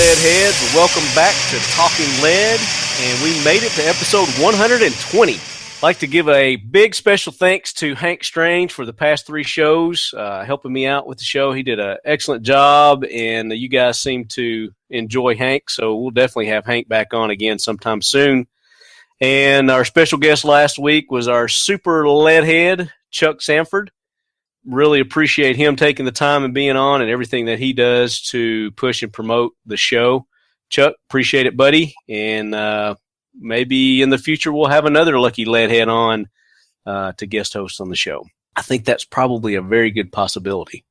lead heads. Welcome back to Talking Lead, and we made it to episode 120. I'd like to give a big special thanks to Hank Strange for the past 3 shows, helping me out with the show. He did an excellent job, and you guys seem to enjoy Hank, so we'll definitely have Hank back on again sometime soon. And our special guest last week was our super lead head, Chuck Sanford. Really appreciate him taking the time and being on and everything that he does to push and promote the show. Chuck, appreciate it, buddy. And maybe in the future we'll have another lucky leadhead on to guest host on the show. I think that's probably a very good possibility.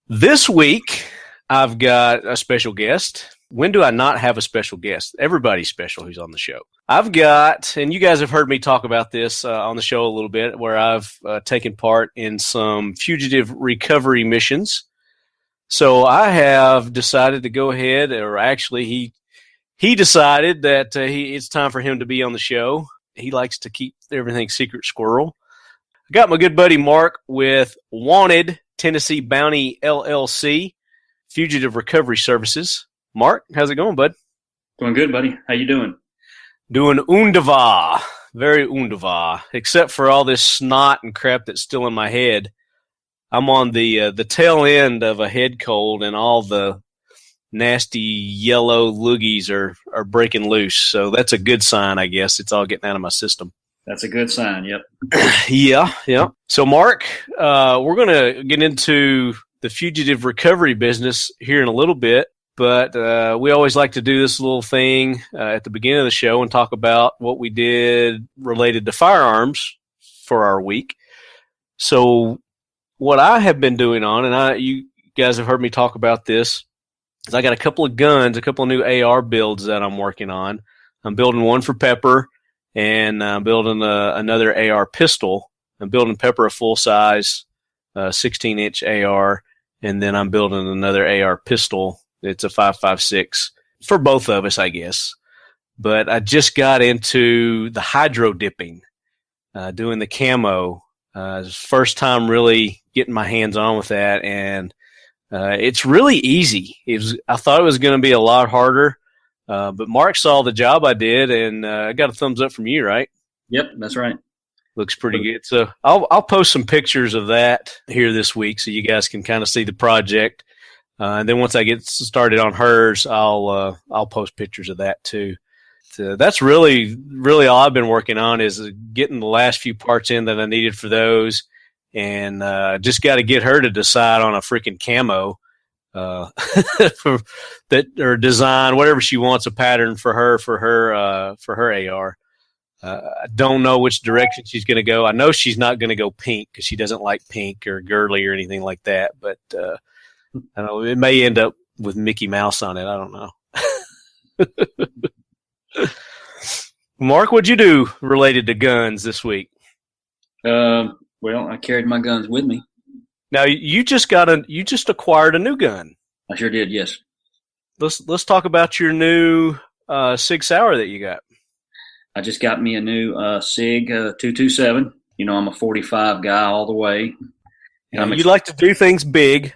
This week, I've got a special guest. When do I not have a special guest? Everybody's special who's on the show. I've got, and you guys have heard me talk about this on the show a little bit, where I've taken part in some fugitive recovery missions. So I have decided to go ahead, or actually he decided that it's time for him to be on the show. He likes to keep everything secret squirrel. I got my good buddy Mark with Wanted Tennessee Bounty LLC, Fugitive Recovery Services. Mark, how's it going, bud? Doing good, buddy. How you doing? Doing wunderbar. Very wunderbar. Except for all this snot and crap that's still in my head. I'm on the tail end of a head cold, and all the nasty yellow loogies are breaking loose. So that's a good sign, I guess. It's all getting out of my system. That's a good sign, yep. Yeah. So, Mark, we're going to get into the fugitive recovery business here in a little bit. But we always like to do this little thing at the beginning of the show and talk about what we did related to firearms for our week. So what I have been doing on, and you guys have heard me talk about this, is I got a couple of guns, a couple of new AR builds that I'm working on. I'm building one for Pepper, and I'm building another AR pistol. I'm building Pepper a full-size 16-inch AR, and then I'm building another AR pistol. It's a 5.56 for both of us, I guess. But I just got into the hydro dipping, doing the camo. First time really getting my hands on with that, and it's really easy. I thought it was going to be a lot harder, but Mark saw the job I did, and I got a thumbs up from you, right? Yep, that's right. Looks pretty good. So I'll post some pictures of that here this week so you guys can kind of see the project. And then once I get started on hers, I'll post pictures of that too. So that's really all I've been working on is getting the last few parts in that I needed for those, and just got to get her to decide on a freaking camo for that, or design whatever she wants, a pattern for her AR. I don't know which direction she's going to go. I know she's not going to go pink because she doesn't like pink or girly or anything like that, but. I don't know, it may end up with Mickey Mouse on it. I don't know. Mark, what'd you do related to guns this week? Well, I carried my guns with me. Now you just acquired a new gun. I sure did, yes. Let's talk about your new Sig Sauer that you got. I just got me a new Sig 227. You know, I'm a 45 guy all the way. And you like to do things big.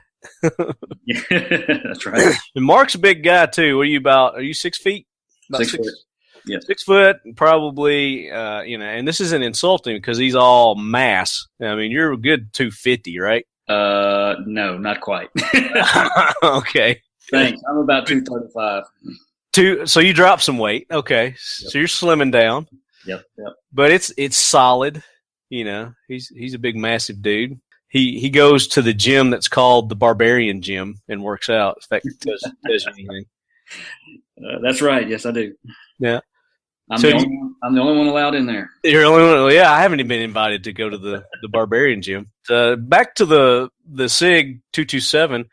Yeah, that's right. And Mark's a big guy too. What are you about? Are you 6 feet? About 6 foot. Yeah. 6 foot, probably. And this isn't insulting because he's all mass. I mean, you're a good 250, right? No, not quite. Okay. Thanks. I'm about 235. So you dropped some weight. Okay. Yep. So you're slimming down. Yep. But it's solid. You know, he's a big, massive dude. He goes to the gym that's called the Barbarian Gym and works out. If that tells you anything. That's right. Yes, I do. Yeah. I'm the only one allowed in there. You're the only one. Yeah, I haven't even been invited to go to the Barbarian Gym. Back to the Sig 227.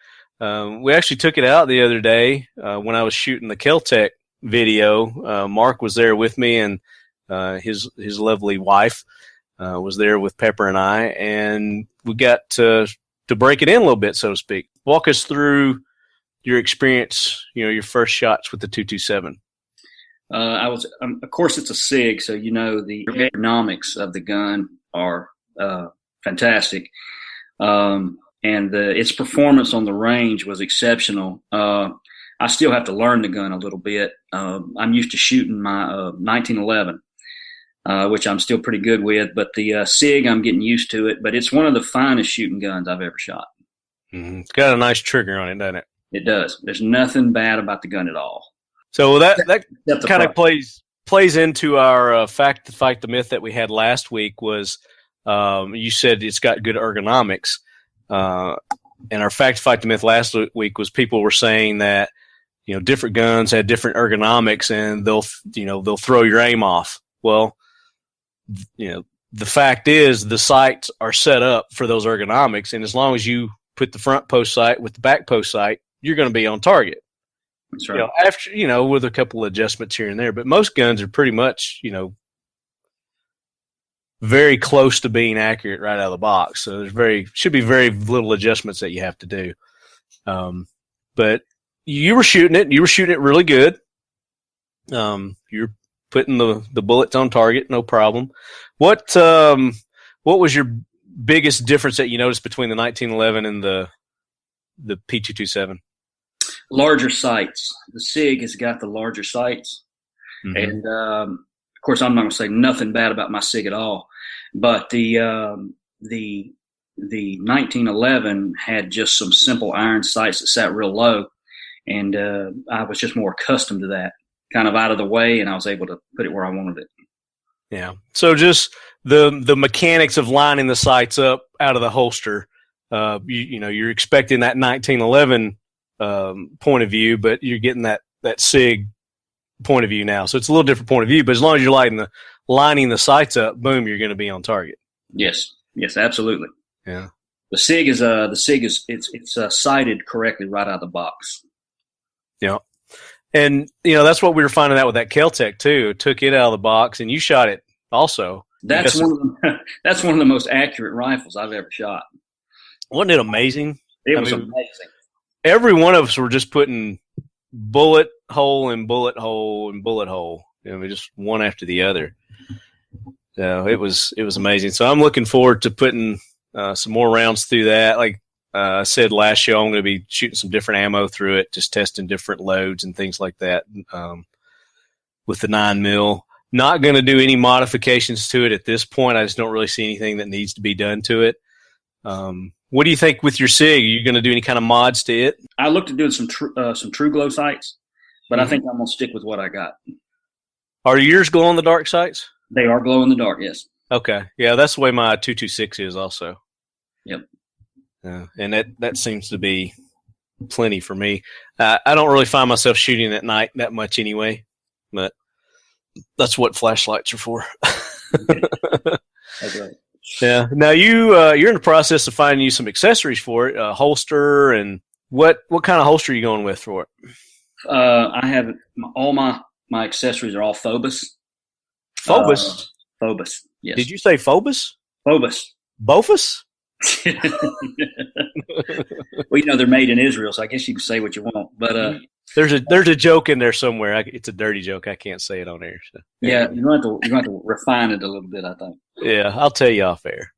We actually took it out the other day when I was shooting the Kel-Tec video. Mark was there with me, and his lovely wife was there with Pepper and I, and we got to break it in a little bit, so to speak. Walk us through your experience, your first shots with the 227. Of course, it's a SIG, so the ergonomics of the gun are fantastic, and its performance on the range was exceptional. I still have to learn the gun a little bit. I'm used to shooting my 1911, which I'm still pretty good with. But the SIG, I'm getting used to it. But it's one of the finest shooting guns I've ever shot. Mm-hmm. It's got a nice trigger on it, doesn't it? It does. There's nothing bad about the gun at all. So that kind of plays into our fact to fight the myth that we had last week. Was you said it's got good ergonomics, and our fact to fight the myth last week was people were saying that different guns had different ergonomics and they'll throw your aim off. Well, the fact is the sights are set up for those ergonomics, and as long as you put the front post sight with the back post sight, you're going to be on target. That's right. After with a couple of adjustments here and there, but most guns are pretty much very close to being accurate right out of the box. So should be very little adjustments that you have to do. But you were shooting it really good. You're putting the bullets on target, no problem. What was your biggest difference that you noticed between the 1911 and the P227? Larger sights. The SIG has got the larger sights. Mm-hmm. And, of course, I'm not going to say nothing bad about my SIG at all. But the 1911 had just some simple iron sights that sat real low. And I was just more accustomed to that, kind of out of the way, and I was able to put it where I wanted it. Yeah. So just the mechanics of lining the sights up out of the holster, you're expecting that 1911 point of view, but you're getting that SIG point of view now. So it's a little different point of view, but as long as you're lining the sights up, boom, you're going to be on target. Yes, absolutely. Yeah. The SIG is sighted correctly right out of the box. Yeah. And that's what we were finding out with that Kel-Tec too. Took it out of the box, and you shot it also. That's one of the most accurate rifles I've ever shot. Wasn't it amazing? It was amazing. Every one of us were just putting bullet hole and bullet hole and bullet hole. Just one after the other. So it was amazing. So I'm looking forward to putting some more rounds through that. Like I said last show, I'm going to be shooting some different ammo through it, just testing different loads and things like that with the 9mm. Not going to do any modifications to it at this point. I just don't really see anything that needs to be done to it. What do you think with your SIG? Are you going to do any kind of mods to it? I looked at doing some true glow sights, but I think I'm going to stick with what I got. Are yours glow in the dark sights? They are glow in the dark, yes. Okay. Yeah, that's the way my 226 is also. Yep. And that seems to be plenty for me. I don't really find myself shooting at night that much anyway, but that's what flashlights are for. That's right. Yeah. Now you're in the process of finding you some accessories for it, a holster, and what kind of holster are you going with for it? I have all my accessories are all Phobos. Phobos? Phobos, yes. Did you say Phobos? Phobos. Bofus? Well, they're made in Israel, so I guess you can say what you want. But there's a joke in there somewhere. It's a dirty joke. I can't say it on air. So. Yeah, you're going to have to refine it a little bit, I think. Yeah, I'll tell you off air.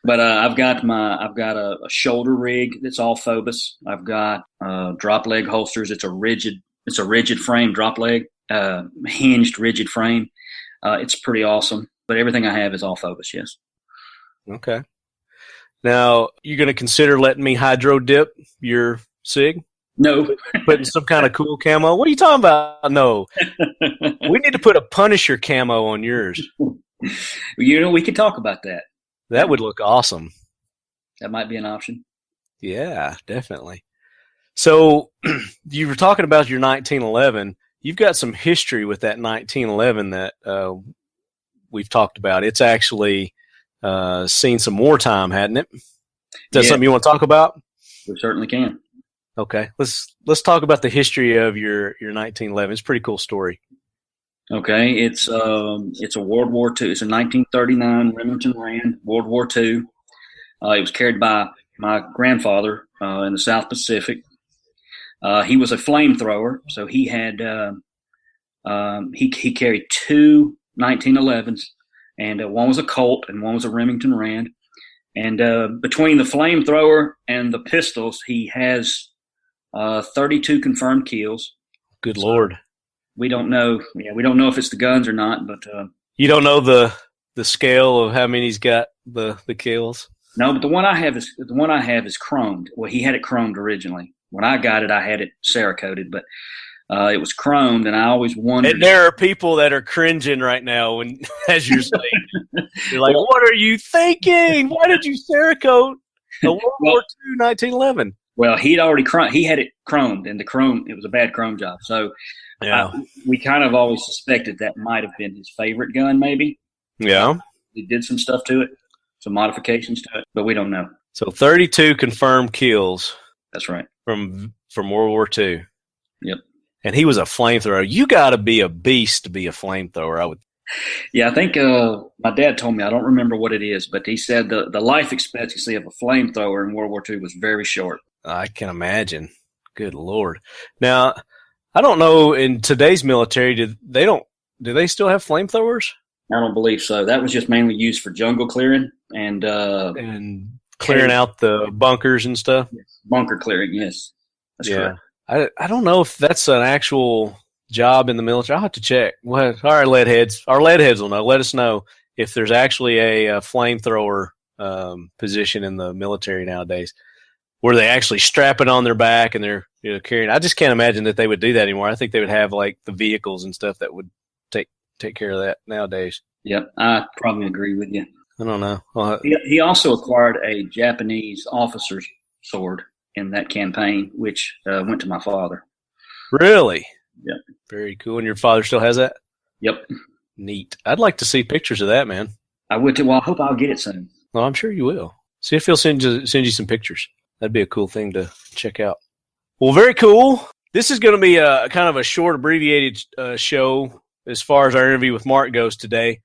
But I've got a shoulder rig that's all Phobos. I've got drop leg holsters. It's a rigid frame drop leg, hinged rigid frame. It's pretty awesome. But everything I have is all Phobos. Yes. Okay. Now, you're going to consider letting me hydro dip your SIG? No. Putting some kind of cool camo? What are you talking about? No. We need to put a Punisher camo on yours. We could talk about that. That would look awesome. That might be an option. Yeah, definitely. So you were talking about your 1911. You've got some history with that 1911 that we've talked about. It's actually seen some wartime, hadn't it? Is that something you want to talk about? We certainly can. Okay, let's talk about the history of your 1911. It's a pretty cool story. Okay, it's a World War II. It's a 1939 Remington Rand, World War II. It was carried by my grandfather in the South Pacific. He was a flamethrower, so he had he carried two 1911s, and one was a Colt and one was a Remington Rand. And between the flamethrower and the pistols, he has 32 confirmed kills. Good Lord. We don't know. Yeah, we don't know if it's the guns or not, but you don't know the scale of how many he's got the kills. No, but the one I have is chromed. Well, he had it chromed originally. When I got it, I had it Cerakoted, but it was chromed, and I always wondered. And there are people that are cringing right now when, as you're saying, you're like, "What are you thinking? Why did you Cerakote a World War II 1911?" Well, he'd already he had it chromed, and it was a bad chrome job. So yeah, we kind of always suspected that might have been his favorite gun, maybe. Yeah, he did some stuff to it, some modifications to it, but we don't know. So 32 confirmed kills. That's right. From World War II. Yep. And he was a flamethrower. You got to be a beast to be a flamethrower, I would. Yeah, I think my dad told me, I don't remember what it is, but he said the life expectancy of a flamethrower in World War II was very short. I can imagine. Good Lord. Now, I don't know, in today's military, do they still have flamethrowers? I don't believe so. That was just mainly used for jungle clearing and clearing out the bunkers and stuff. Yes. Bunker clearing, yes. That's correct. I don't know if that's an actual job in the military. I'll have to check. Well, all right, leadheads. Our leadheads will know. Let us know if there's actually a flamethrower position in the military nowadays, where they actually strap it on their back and they're carrying. I just can't imagine that they would do that anymore. I think they would have like the vehicles and stuff that would take care of that nowadays. Yep, I probably agree with you. I don't know. He also acquired a Japanese officer's sword in that campaign, which went to my father. Really? Yep. Very cool. And your father still has that? Yep. Neat. I'd like to see pictures of that, man. I would too. Well, I hope I'll get it soon. Well, I'm sure you will. See if he'll send you some pictures. That'd be a cool thing to check out. Well, very cool. This is going to be a kind of a short, abbreviated show as far as our interview with Mark goes today.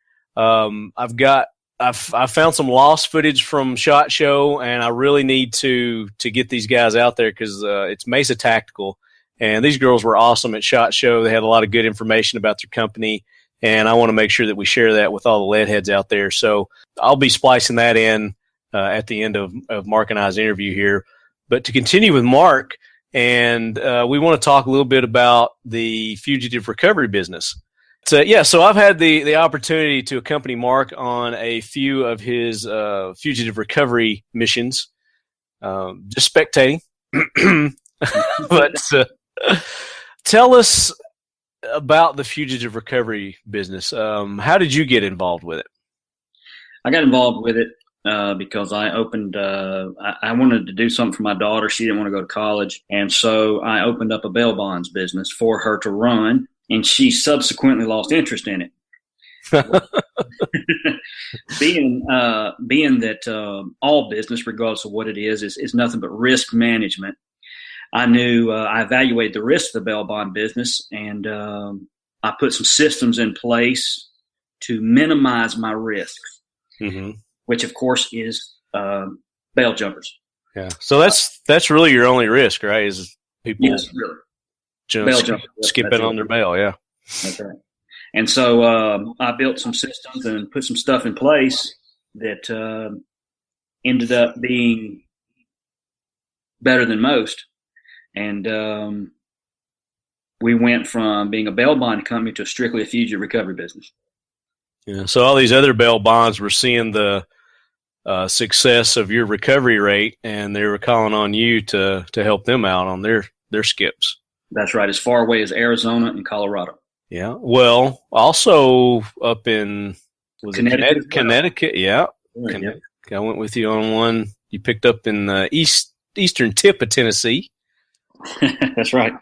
I've found some lost footage from SHOT Show, and I really need to get these guys out there because it's Mesa Tactical, and these girls were awesome at SHOT Show. They had a lot of good information about their company, and I want to make sure that we share that with all the lead heads out there. So I'll be splicing that in at the end of Mark and I's interview here. But to continue with Mark, and we want to talk a little bit about the fugitive recovery business. So I've had the opportunity to accompany Mark on a few of his fugitive recovery missions, just spectating. But tell us about the fugitive recovery business. How did you get involved with it? I got involved with it because I opened I wanted to do something for my daughter. She didn't want to go to college, and so I opened up a bail bonds business for her to run. And she subsequently lost interest in it. being that all business, regardless of what it is nothing but risk management. I knew I evaluated the risks of the bail bond business, and I put some systems in place to minimize my risks, which of course is bail jumpers. Yeah. So that's really your only risk, right? Is people? Yes, really. Skipping on their bail, yeah. That's right. And so I built some systems and put some stuff in place that ended up being better than most. And we went from being a bail bond company to strictly a fugitive recovery business. Yeah. So all these other bail bonds were seeing the success of your recovery rate, and they were calling on you to help them out on their skips. That's right, as far away as Arizona and Colorado. Yeah. Well, also up in Connecticut. Yeah. Right, Connecticut. I went with you on one you picked up in the eastern tip of Tennessee. That's right.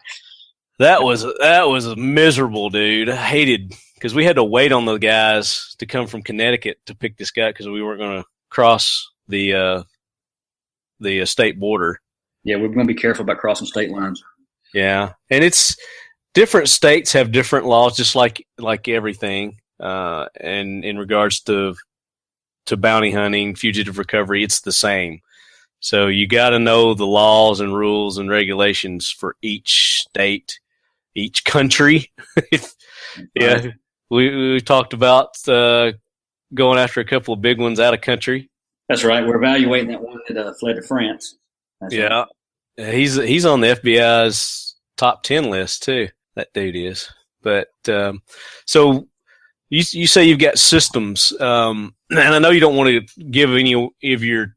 That was miserable, dude. I hated because we had to wait on the guys to come from Connecticut to pick this guy because we weren't going to cross the state border. Yeah, we're going to be careful about crossing state lines. Yeah, and it's different states have different laws, just like everything. And in regards to bounty hunting, fugitive recovery, it's the same. So you got to know the laws and rules and regulations for each state, each country. Yeah, we talked about going after a couple of big ones out of country. That's right. We're evaluating that one that fled to France. That's yeah. right. He's on the FBI's top 10 list too. That dude is. But so you say you've got systems, and I know you don't want to give any of your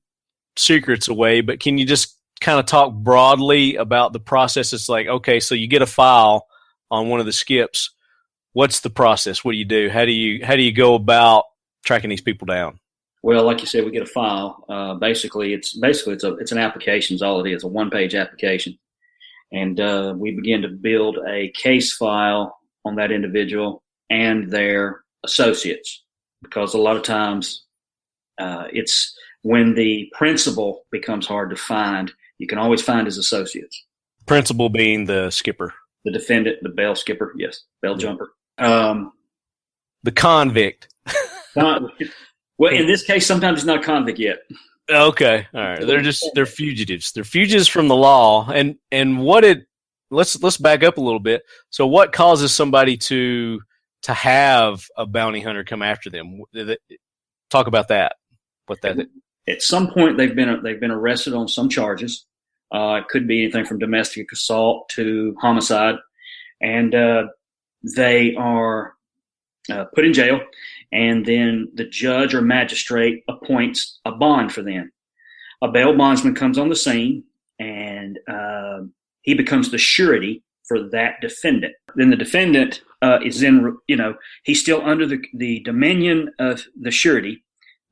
secrets away, but can you just kind of talk broadly about the process? It's like, okay, so you get a file on one of the skips. What's the process? What do you do? How do you go about tracking these people down? Well, like you said, we get a file. Basically, it's an application. Is all it is, a one-page application, and we begin to build a case file on that individual and their associates, because a lot of times it's when the principal becomes hard to find. You can always find his associates. Principal being the skipper, the defendant, the bail skipper, yes, bail jumper, the convict. Well, in this case, sometimes he's not a convict yet. Okay, all right. They're fugitives. They're fugitives from the law. And let's back up a little bit. So, what causes somebody to have a bounty hunter come after them? Talk about that. What that? At some point, they've been arrested on some charges. It could be anything from domestic assault to homicide, and they are put in jail. And then the judge or magistrate appoints a bond for them. A bail bondsman comes on the scene, and he becomes the surety for that defendant. Then the defendant is he's still under the dominion of the surety,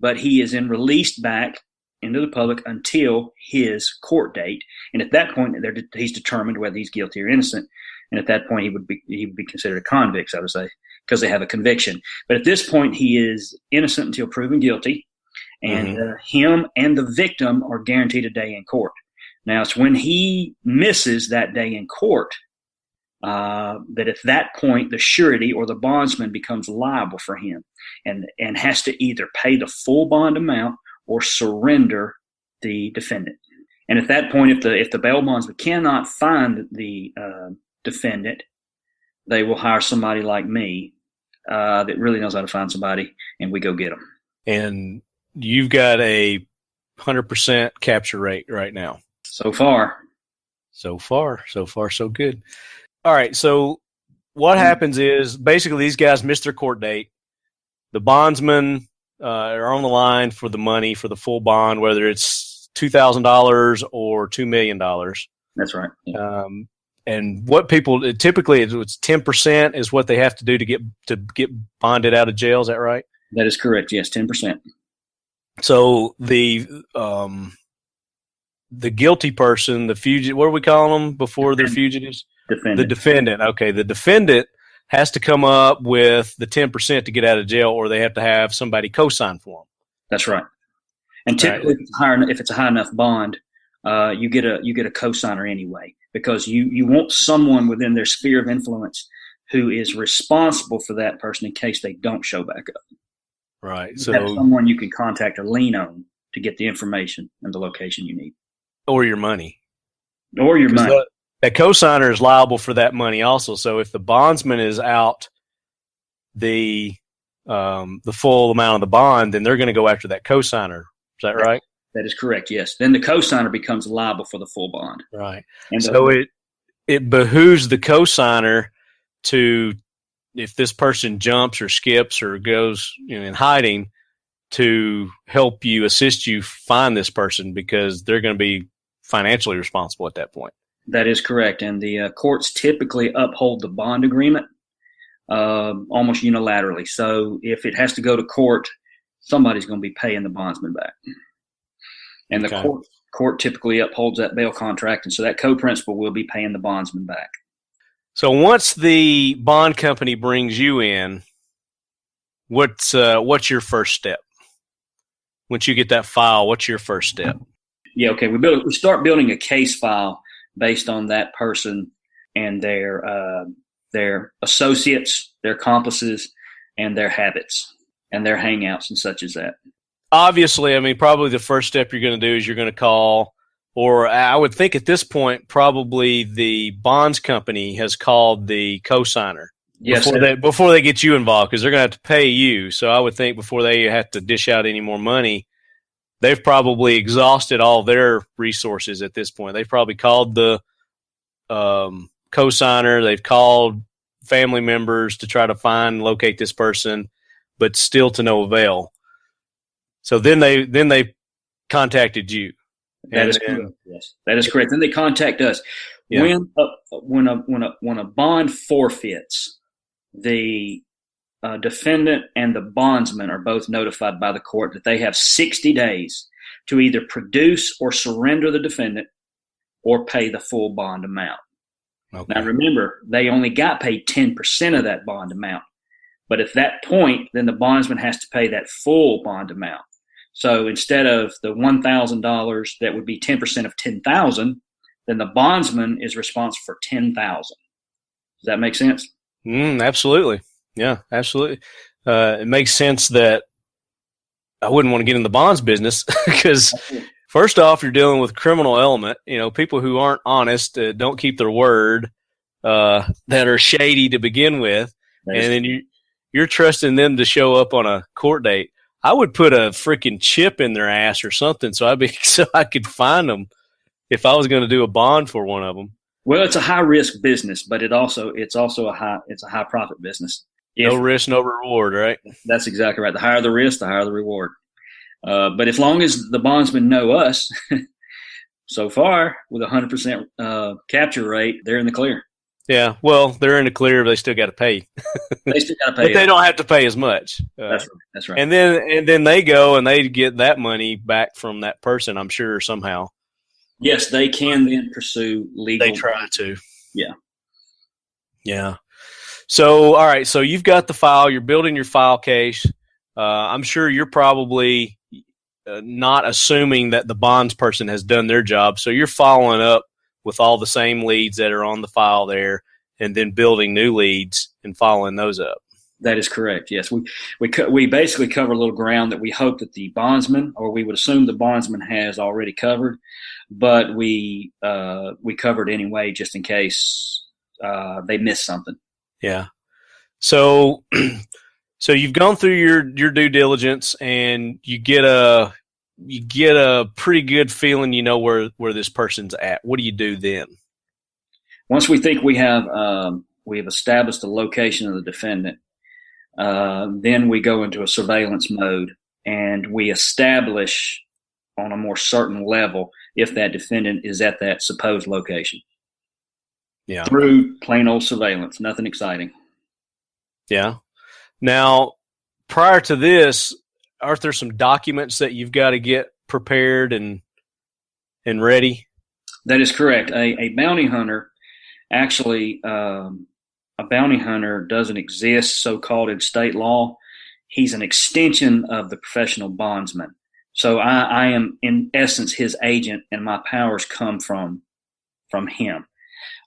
but he is then released back into the public until his court date. And at that point, he's determined whether he's guilty or innocent. And at that point, he would be considered a convict, I would say, because they have a conviction. But at this point, he is innocent until proven guilty, and him and the victim are guaranteed a day in court. Now, it's when he misses that day in court that at that point, the surety or the bondsman becomes liable for him and has to either pay the full bond amount or surrender the defendant. And at that point, if the bail bondsman cannot find the defendant, they will hire somebody like me that really knows how to find somebody, and we go get them. And you've got a 100% capture rate right now. So far, so good. All right. So what happens is basically these guys miss their court date. The bondsmen are on the line for the money for the full bond, whether it's $2,000 or $2 million. That's right. Yeah. And what people typically it's 10% is what they have to do to get bonded out of jail. Is that right? That is correct. Yes, 10%. So the guilty person, the fugitive, what do we call them before they're fugitives? Defendant. The defendant. Okay, the defendant has to come up with the 10% to get out of jail, or they have to have somebody co-sign for them. That's right. And typically, if it's a high enough bond, you get a co-signer anyway, because you want someone within their sphere of influence who is responsible for that person in case they don't show back up. Right. So that's someone you can contact or lean on to get the information and the location you need, or your money, That co-signer is liable for that money also. So if the bondsman is out the full amount of the bond, then they're going to go after that co-signer. Is that right? That is correct, yes. Then the co-signer becomes liable for the full bond. Right. And so it behooves the co-signer to, if this person jumps or skips or goes in hiding, to help you, assist you find this person, because they're going to be financially responsible at that point. That is correct. And the courts typically uphold the bond agreement almost unilaterally. So if it has to go to court, somebody's going to be paying the bondsman back. And the court typically upholds that bail contract, and so that co-principal will be paying the bondsman back. So once the bond company brings you in, what's your first step? Once you get that file, what's your first step? Yeah, okay. We start building a case file based on that person and their associates, their accomplices, and their habits and their hangouts and such as that. Obviously, I mean, probably the first step you're going to do is you're going to call, or I would think at this point, probably the bonds company has called the co-signer before they get you involved, because they're going to have to pay you. So I would think before they have to dish out any more money, they've probably exhausted all their resources at this point. They've probably called the cosigner. They've called family members to try to locate this person, but still to no avail. So then they contacted you. That is correct. Yes, that is correct. Then they contact us. Yeah. When a bond forfeits, the defendant and the bondsman are both notified by the court that they have 60 days to either produce or surrender the defendant or pay the full bond amount. Okay. Now, remember, they only got paid 10% of that bond amount. But at that point, then the bondsman has to pay that full bond amount. So instead of the $1,000, that would be 10% of $10,000, then the bondsman is responsible for $10,000. Does that make sense? Absolutely. Yeah, absolutely. It makes sense that I wouldn't want to get in the bonds business because first off, you're dealing with criminal element, people who aren't honest, don't keep their word, that are shady to begin with. And then you're trusting them to show up on a court date. I would put a freaking chip in their ass or something so I could find them if I was going to do a bond for one of them. Well, it's a high risk business, but it's also a high profit business. No risk, no reward, right? That's exactly right. The higher the risk, the higher the reward. But as long as the bondsmen know us, so far with a 100% capture rate, they're in the clear. Yeah, well, they're in the clear, but they still got to pay. They still got to pay, but they don't have to pay as much. That's right. And then they go and they get that money back from that person, I'm sure, somehow. Yes, they can then pursue legal. They try to. Yeah. Yeah. So, all right. So you've got the file. You're building your file case. I'm sure you're probably not assuming that the bonds person has done their job. So you're following up with all the same leads that are on the file there, and then building new leads and following those up. That is correct. Yes, we basically cover a little ground that we hope that the bondsman, or we would assume the bondsman, has already covered, but we covered anyway just in case they missed something. Yeah. So you've gone through your due diligence, and you get a pretty good feeling, where this person's at. What do you do then? Once we think we have established the location of the defendant, then we go into a surveillance mode, and we establish on a more certain level if that defendant is at that supposed location. Yeah. Through plain old surveillance, nothing exciting. Yeah. Now, prior to this, aren't there some documents that you've got to get prepared and ready? That is correct. A bounty hunter, actually, a bounty hunter doesn't exist so-called in state law. He's an extension of the professional bondsman. So I am, in essence, his agent, and my powers come from him.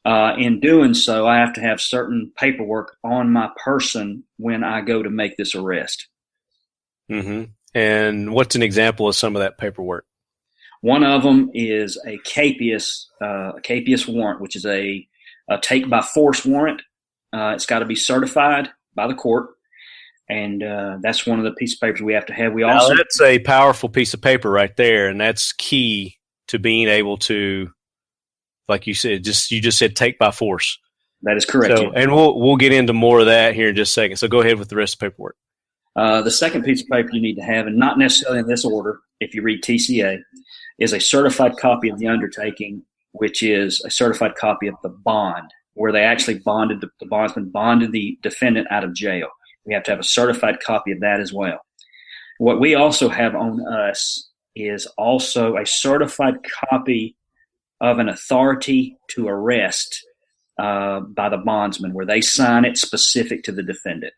In doing so, I have to have certain paperwork on my person when I go to make this arrest. Mm-hmm. And what's an example of some of that paperwork? One of them is a capious warrant, which is a take by force warrant. It's got to be certified by the court, and that's one of the pieces of papers we have to have. That's a powerful piece of paper right there, and that's key to being able to, like you said, you just said take by force. That is correct. So, and we'll get into more of that here in just a second. So go ahead with the rest of the paperwork. The second piece of paper you need to have, and not necessarily in this order, if you read TCA, is a certified copy of the undertaking, which is a certified copy of the bond, where they actually the bondsman bonded the defendant out of jail. We have to have a certified copy of that as well. What we also have on us is also a certified copy of an authority to arrest by the bondsman, where they sign it specific to the defendant,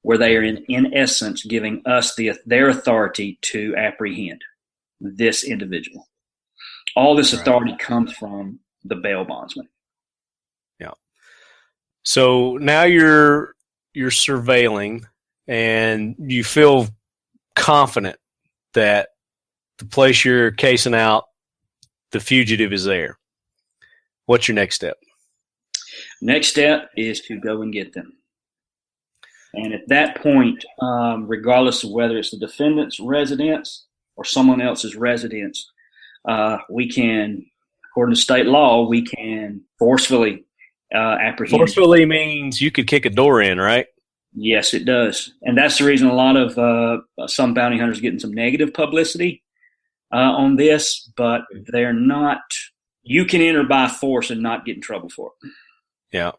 where they are in essence giving us their authority to apprehend this individual. All this authority comes from the bail bondsman. Yeah. So now you're surveilling, and you feel confident that the place you're casing out, the fugitive, is there. What's your next step? Next step is to go and get them. And at that point, regardless of whether it's the defendant's residence or someone else's residence, we can, according to state law, we can forcefully apprehend. Forcefully means you could kick a door in, right? Yes, it does. And that's the reason a lot of some bounty hunters are getting some negative publicity on this, but they're not. You can enter by force and not get in trouble for it. Yeah.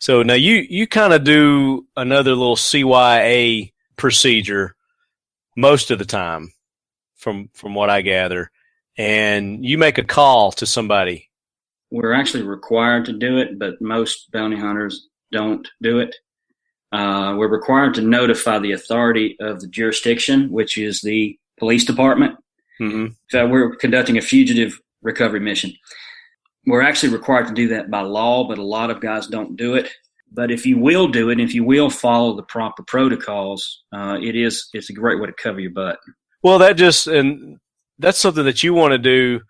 So now you kind of do another little CYA procedure most of the time, from what I gather, and you make a call to somebody. We're actually required to do it, but most bounty hunters don't do it. We're required to notify the authority of the jurisdiction, which is the police department. Mm-hmm. So we're conducting a fugitive recovery mission. We're actually required to do that by law, but a lot of guys don't do it. But if you will do it, if you will follow the proper protocols, it's a great way to cover your butt. Well, and that's something that you want to do,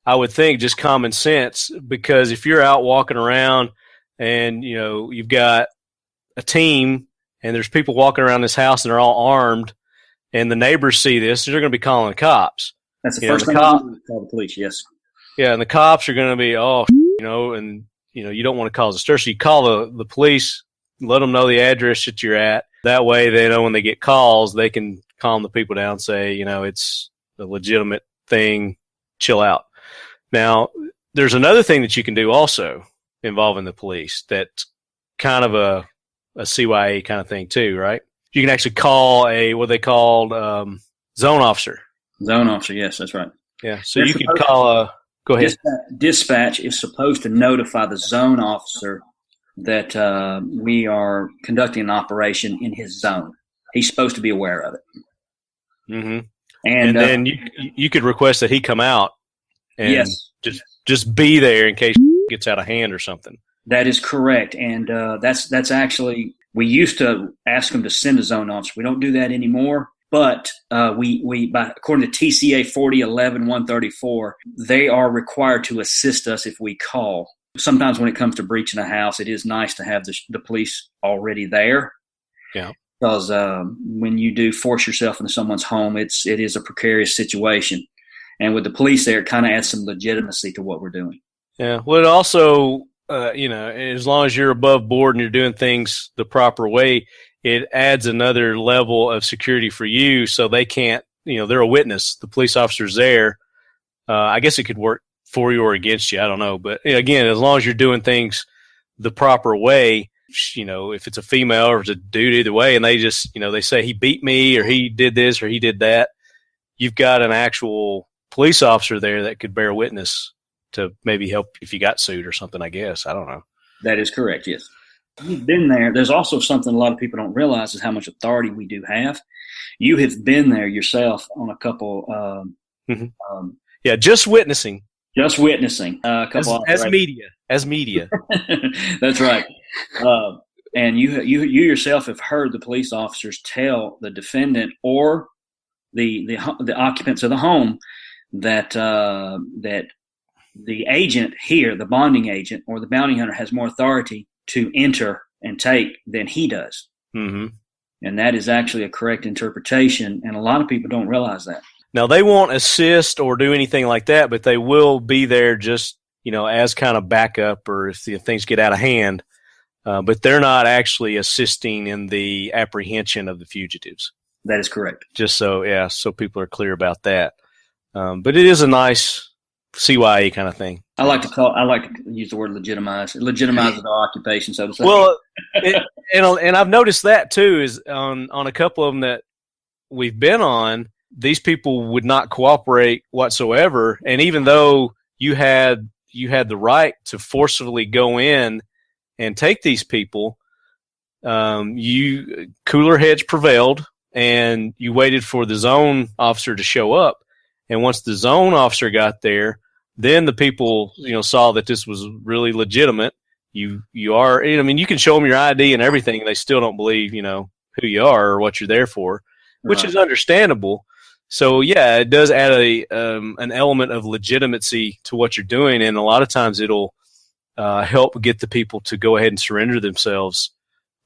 I would think, just common sense, because if you're out walking around and, you've got a team and there's people walking around this house and they're all armed and the neighbors see this, they're going to be calling the cops. That's the first thing call the police, yes. Yeah, and the cops are going to be, and, you don't want to cause a stir. So you call the police, let them know the address that you're at. That way they know when they get calls, they can calm the people down and say, it's a legitimate thing, chill out. Now, there's another thing that you can do also involving the police that's kind of a CYA kind of thing too, right? You can actually call what they called zone officer. Zone officer, yes, that's right. Yeah, so you could call go ahead. Dispatch is supposed to notify the zone officer that we are conducting an operation in his zone. He's supposed to be aware of it. Mm-hmm. And then you could request that he come out and yes, just be there in case it gets out of hand or something. That is correct, and that's actually, we used to ask them to send a zone officer. We don't do that anymore, but according to TCA 4011-134, they are required to assist us if we call. Sometimes when it comes to breaching a house, it is nice to have the police already there. Yeah. Because when you do force yourself into someone's home, it is a precarious situation. And with the police there, it kind of adds some legitimacy to what we're doing. Yeah. Well, it also, as long as you're above board and you're doing things the proper way, it adds another level of security for you, so they can't, they're a witness. The police officer's there. I guess it could work for you or against you. I don't know. But again, as long as you're doing things the proper way, if it's a female or if it's a dude, either way, and they just, they say he beat me or he did this or he did that, you've got an actual police officer there that could bear witness to maybe help if you got sued or something, I guess. I don't know. That is correct, yes. You've been there. There's also something a lot of people don't realize is how much authority we do have. You have been there yourself on a couple. Just witnessing. Just witnessing. A couple as media. That's right. And you yourself have heard the police officers tell the defendant or the occupants of the home that the agent here, the bonding agent or the bounty hunter, has more authority to enter and take than he does. Mm-hmm. And that is actually a correct interpretation, and a lot of people don't realize that. Now, they won't assist or do anything like that, but they will be there just, as kind of backup or if things get out of hand. But they're not actually assisting in the apprehension of the fugitives. That is correct. Just so people are clear about that. But it is a nice CYA kind of thing. I like to use the word legitimize. It legitimizes our occupation, so to say. Well, and I've noticed that too, is on a couple of them that we've been on, these people would not cooperate whatsoever. And even though you had the right to forcibly go in and take these people, cooler heads prevailed, and you waited for the zone officer to show up. And once the zone officer got there, then the people, saw that this was really legitimate. You can show them your ID and everything, and they still don't believe, who you are or what you're there for, which is understandable. So yeah, it does add an element of legitimacy to what you're doing, and a lot of times it'll help get the people to go ahead and surrender themselves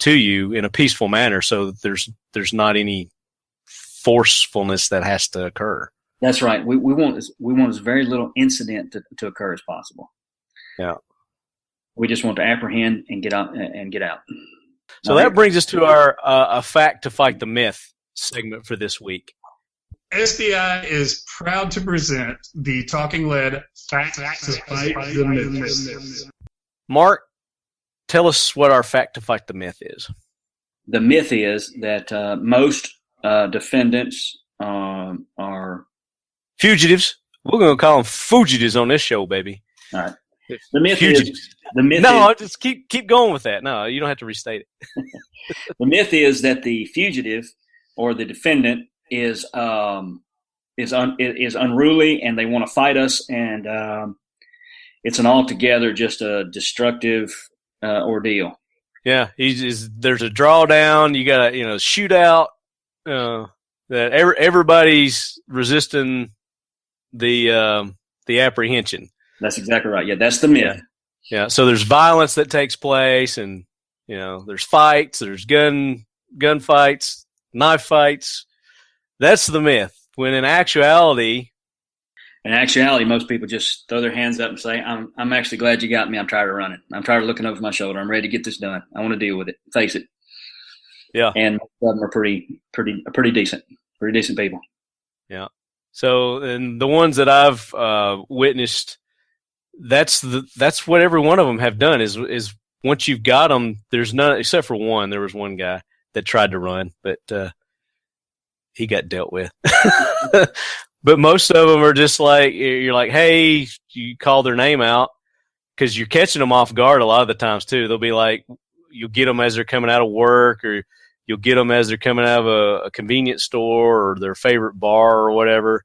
to you in a peaceful manner, so that there's not any forcefulness that has to occur. That's right. We want as very little incident to occur as possible. Yeah. We just want to apprehend and get out and get out. So that brings us to our a fact to fight the myth segment for this week. SDI is proud to present the Talking Lead Fact to Fight the Myth. Mark, tell us what our fact to fight the myth is. The myth is that most defendants are fugitives. We're going to call them fugitives on this show, baby. All right. The myth fugitives. is the myth. No, I'll just keep going with that. No, you don't have to restate it. The myth is that the fugitive or the defendant is unruly and they want to fight us, and it's an altogether just a destructive ordeal. Yeah, there's a drawdown. You got a shootout. That everybody's resisting the apprehension. That's exactly right. Yeah, that's the myth. Yeah. So there's violence that takes place, and there's fights. There's gun fights, knife fights. That's the myth. When in actuality, most people just throw their hands up and say, "I'm actually glad you got me. I'm tired of running. I'm tired of looking over my shoulder. I'm ready to get this done. I want to deal with it. Face it." Yeah. And most of them are pretty decent people. Yeah. So, and the ones that I've witnessed, that's what every one of them have done is once you've got them, there's none except for one. There was one guy that tried to run, but he got dealt with. But most of them are just like, you're like, hey, you call their name out because you're catching them off guard a lot of the times too. They'll be like, you'll get them as they're coming out of work, or you'll get them as they're coming out of a convenience store or their favorite bar or whatever.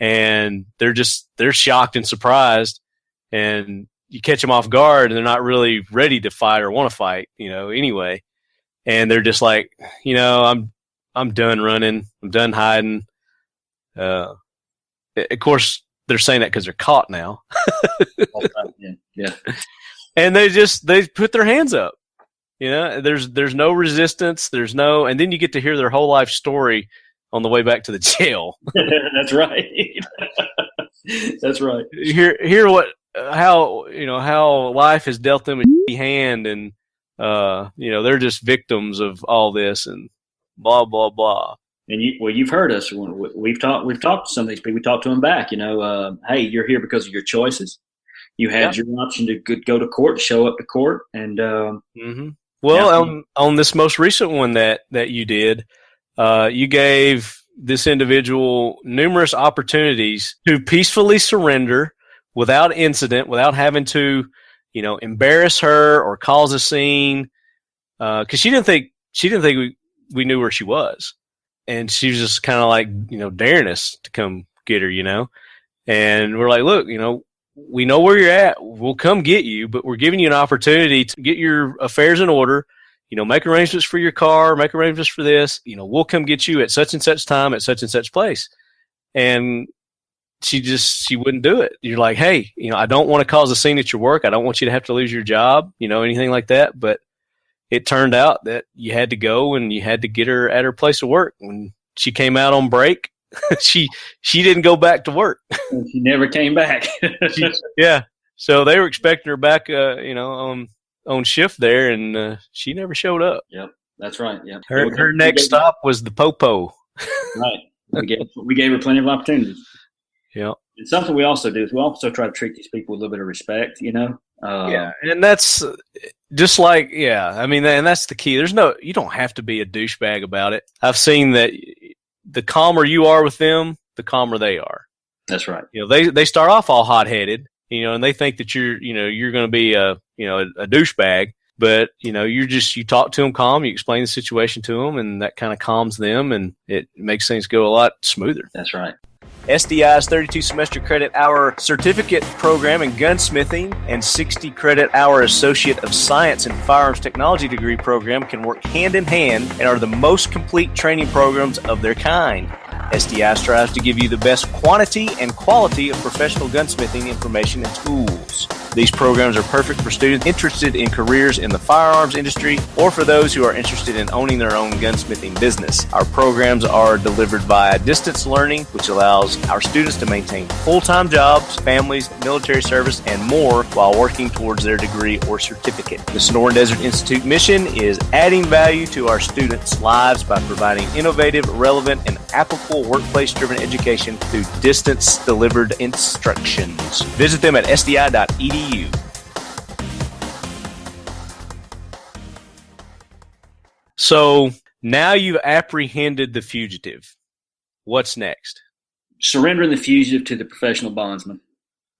And they're shocked and surprised, and you catch them off guard and they're not really ready to fight or want to fight, anyway. And they're just like, I'm done running. I'm done hiding. Of course, they're saying that because they're caught now. Yeah. And they put their hands up. There's no resistance. And then you get to hear their whole life story on the way back to the jail. That's right. That's right. Hear how life has dealt them a shitty hand, and they're just victims of all this and blah blah blah. And you've heard us. We've talked to some of these people. We talked to them back. Hey, you're here because of your choices. You had your option to go to court, show up to court, and Well, on this most recent one that you did, you gave this individual numerous opportunities to peacefully surrender without incident, without having to, embarrass her or cause a scene, because she didn't think we knew where she was. And she was just kind of like, daring us to come get her, And we're like, look, we know where you're at. We'll come get you, but we're giving you an opportunity to get your affairs in order. Make arrangements for your car, make arrangements for this. We'll come get you at such and such time at such and such place. And she wouldn't do it. You're like, hey, I don't want to cause a scene at your work. I don't want you to have to lose your job, anything like that. But it turned out that you had to go and you had to get her at her place of work. When she came out on break, she didn't go back to work. She never came back. Yeah. So they were expecting her back, on shift there, and she never showed up. Yep. That's right. Yep. Her next stop was the popo. Right. We gave her plenty of opportunities. Yeah. And something we also do is we also try to treat these people with a little bit of respect, Yeah. And that's just like, and that's the key. You don't have to be a douchebag about it. I've seen that the calmer you are with them, the calmer they are. That's right. They start off all hot-headed, and they think that you're going to be a douchebag, but you talk to them calm, you explain the situation to them, and that kind of calms them, and it makes things go a lot smoother. That's right. SDI's 32 semester credit hour certificate program in gunsmithing and 60 credit hour Associate of Science in Firearms Technology degree program can work hand in hand and are the most complete training programs of their kind. SDI strives to give you the best quantity and quality of professional gunsmithing information and tools. These programs are perfect for students interested in careers in the firearms industry or for those who are interested in owning their own gunsmithing business. Our programs are delivered via distance learning, which allows our students to maintain full-time jobs, families, military service, and more while working towards their degree or certificate. The Sonoran Desert Institute mission is adding value to our students' lives by providing innovative, relevant, and applicable workplace-driven education through distance-delivered instructions. Visit them at sdi.edu. So now you've apprehended the fugitive. What's next? Surrendering the fugitive to the professional bondsman.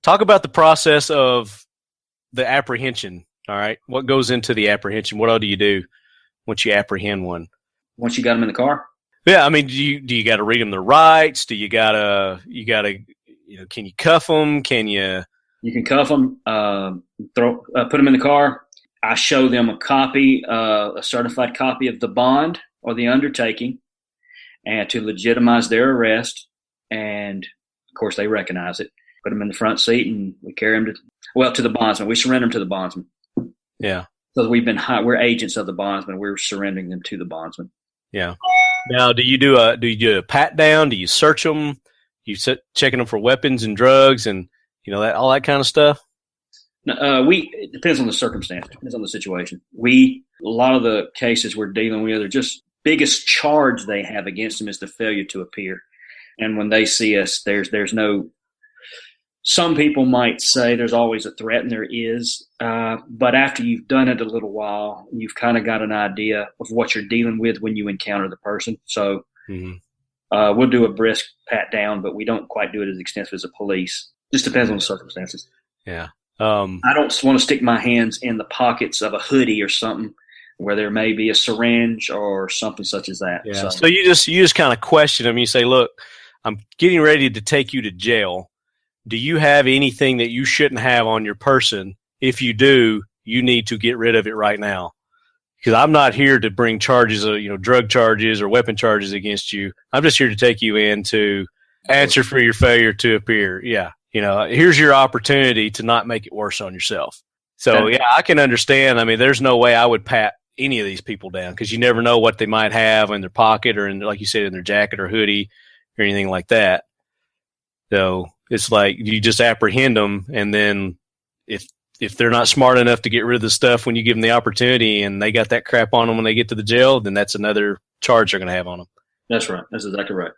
Talk about the process of the apprehension. All right. What goes into the apprehension? What all do you do once you apprehend one? Once you got them in the car? Yeah. I mean, do you got to read them their rights? Do you gotta, can you cuff them? You can cuff them, put them in the car. I show them a certified copy of the bond or the undertaking, and to legitimize their arrest. And of course, they recognize it. Put them in the front seat, and we carry them to the bondsman. We surrender them to the bondsman. Yeah. So we're agents of the bondsman. We're surrendering them to the bondsman. Yeah. Now, do you do a pat down? Do you search them? Checking them for weapons and drugs and all that kind of stuff? It depends on the circumstance. It depends on the situation. A lot of the cases we're dealing with are just biggest charge they have against them is the failure to appear. And when they see us, there's no. Some people might say there's always a threat, and there is. But after you've done it a little while, you've kind of got an idea of what you're dealing with when you encounter the person. So we'll do a brisk pat down, but we don't quite do it as extensive as the police. Just depends on the circumstances. Yeah. I don't want to stick my hands in the pockets of a hoodie or something where there may be a syringe or something such as that. Yeah. So you just kind of question them. You say, look, I'm getting ready to take you to jail. Do you have anything that you shouldn't have on your person? If you do, you need to get rid of it right now. Because I'm not here to bring charges of, drug charges or weapon charges against you. I'm just here to take you in to answer for your failure to appear. Yeah. Here's your opportunity to not make it worse on yourself. So, yeah, I can understand. I mean, there's no way I would pat any of these people down because you never know what they might have in their pocket or, like you said, in their jacket or hoodie or anything like that. So it's like you just apprehend them, and then if they're not smart enough to get rid of the stuff when you give them the opportunity and they got that crap on them when they get to the jail, then that's another charge they're going to have on them. That's right. That's exactly right.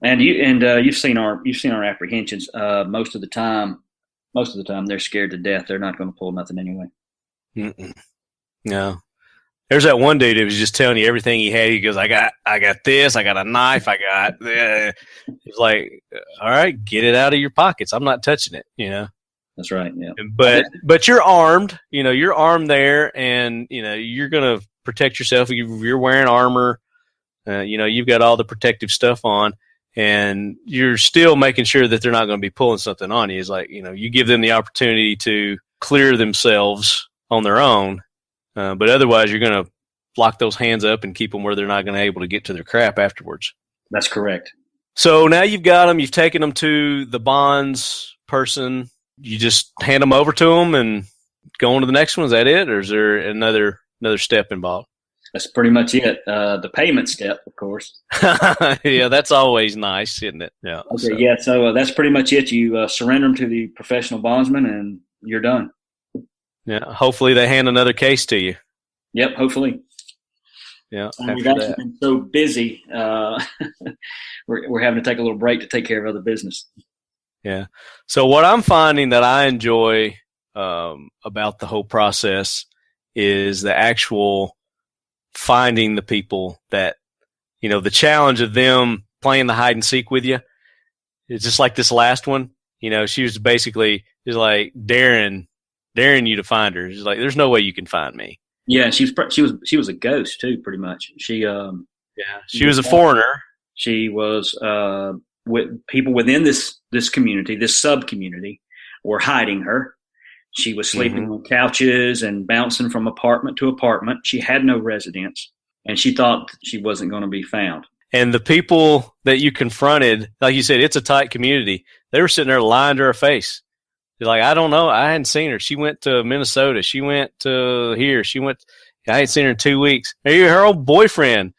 And you've seen our apprehensions. Most of the time they're scared to death. They're not going to pull nothing anyway. Mm-mm. No. There's that one dude who was just telling you everything he had. He goes, I got this. I got a knife. I got. He's like, all right, get it out of your pockets. I'm not touching it. That's right. Yeah. But you're armed. You're armed there, and you're gonna protect yourself. You're wearing armor. You've got all the protective stuff on. And you're still making sure that they're not going to be pulling something on you. It's like, you give them the opportunity to clear themselves on their own. But otherwise, you're going to lock those hands up and keep them where they're not going to be able to get to their crap afterwards. That's correct. So now you've got them. You've taken them to the bonds person. You just hand them over to them and go on to the next one. Is that it? Or is there another step involved? That's pretty much it. The payment step, of course. Yeah, that's always nice, isn't it? Yeah. Okay, so that's pretty much it. You surrender them to the professional bondsman, and you're done. Yeah, hopefully they hand another case to you. Yep, hopefully. Yeah, we've actually been so busy, we're having to take a little break to take care of other business. Yeah. So what I'm finding that I enjoy about the whole process is the actual finding the people that, the challenge of them playing the hide and seek with you. It's just like this last one. She was basically just like daring you to find her. She's like, there's no way you can find me. Yeah, she was a ghost too, pretty much. She was a foreigner. She was with people within this community, this sub community, were hiding her. She was sleeping on couches and bouncing from apartment to apartment. She had no residence, and she thought she wasn't going to be found. And the people that you confronted, like you said, it's a tight community. They were sitting there lying to her face. They're like, I don't know. I hadn't seen her. She went to Minnesota. She went to here. I ain't seen her in 2 weeks. Her old boyfriend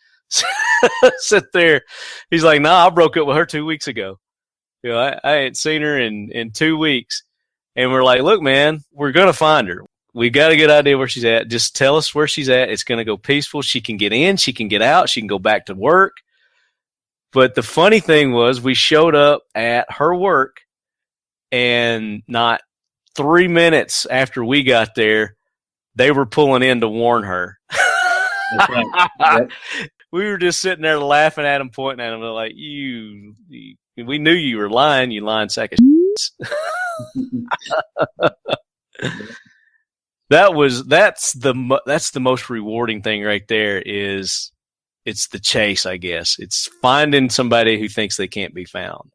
sit there. He's like, I broke up with her 2 weeks ago. I ain't seen her in 2 weeks. And we're like, look, man, we're going to find her. We got a good idea where she's at. Just tell us where she's at. It's going to go peaceful. She can get in. She can get out. She can go back to work. But the funny thing was we showed up at her work, and not 3 minutes after we got there, they were pulling in to warn her. That's right. Yep. We were just sitting there laughing at them, pointing at them. They're like, we knew you were lying, you lying sack of That's the most rewarding thing right there. Is it's the chase, I guess. It's finding somebody who thinks they can't be found.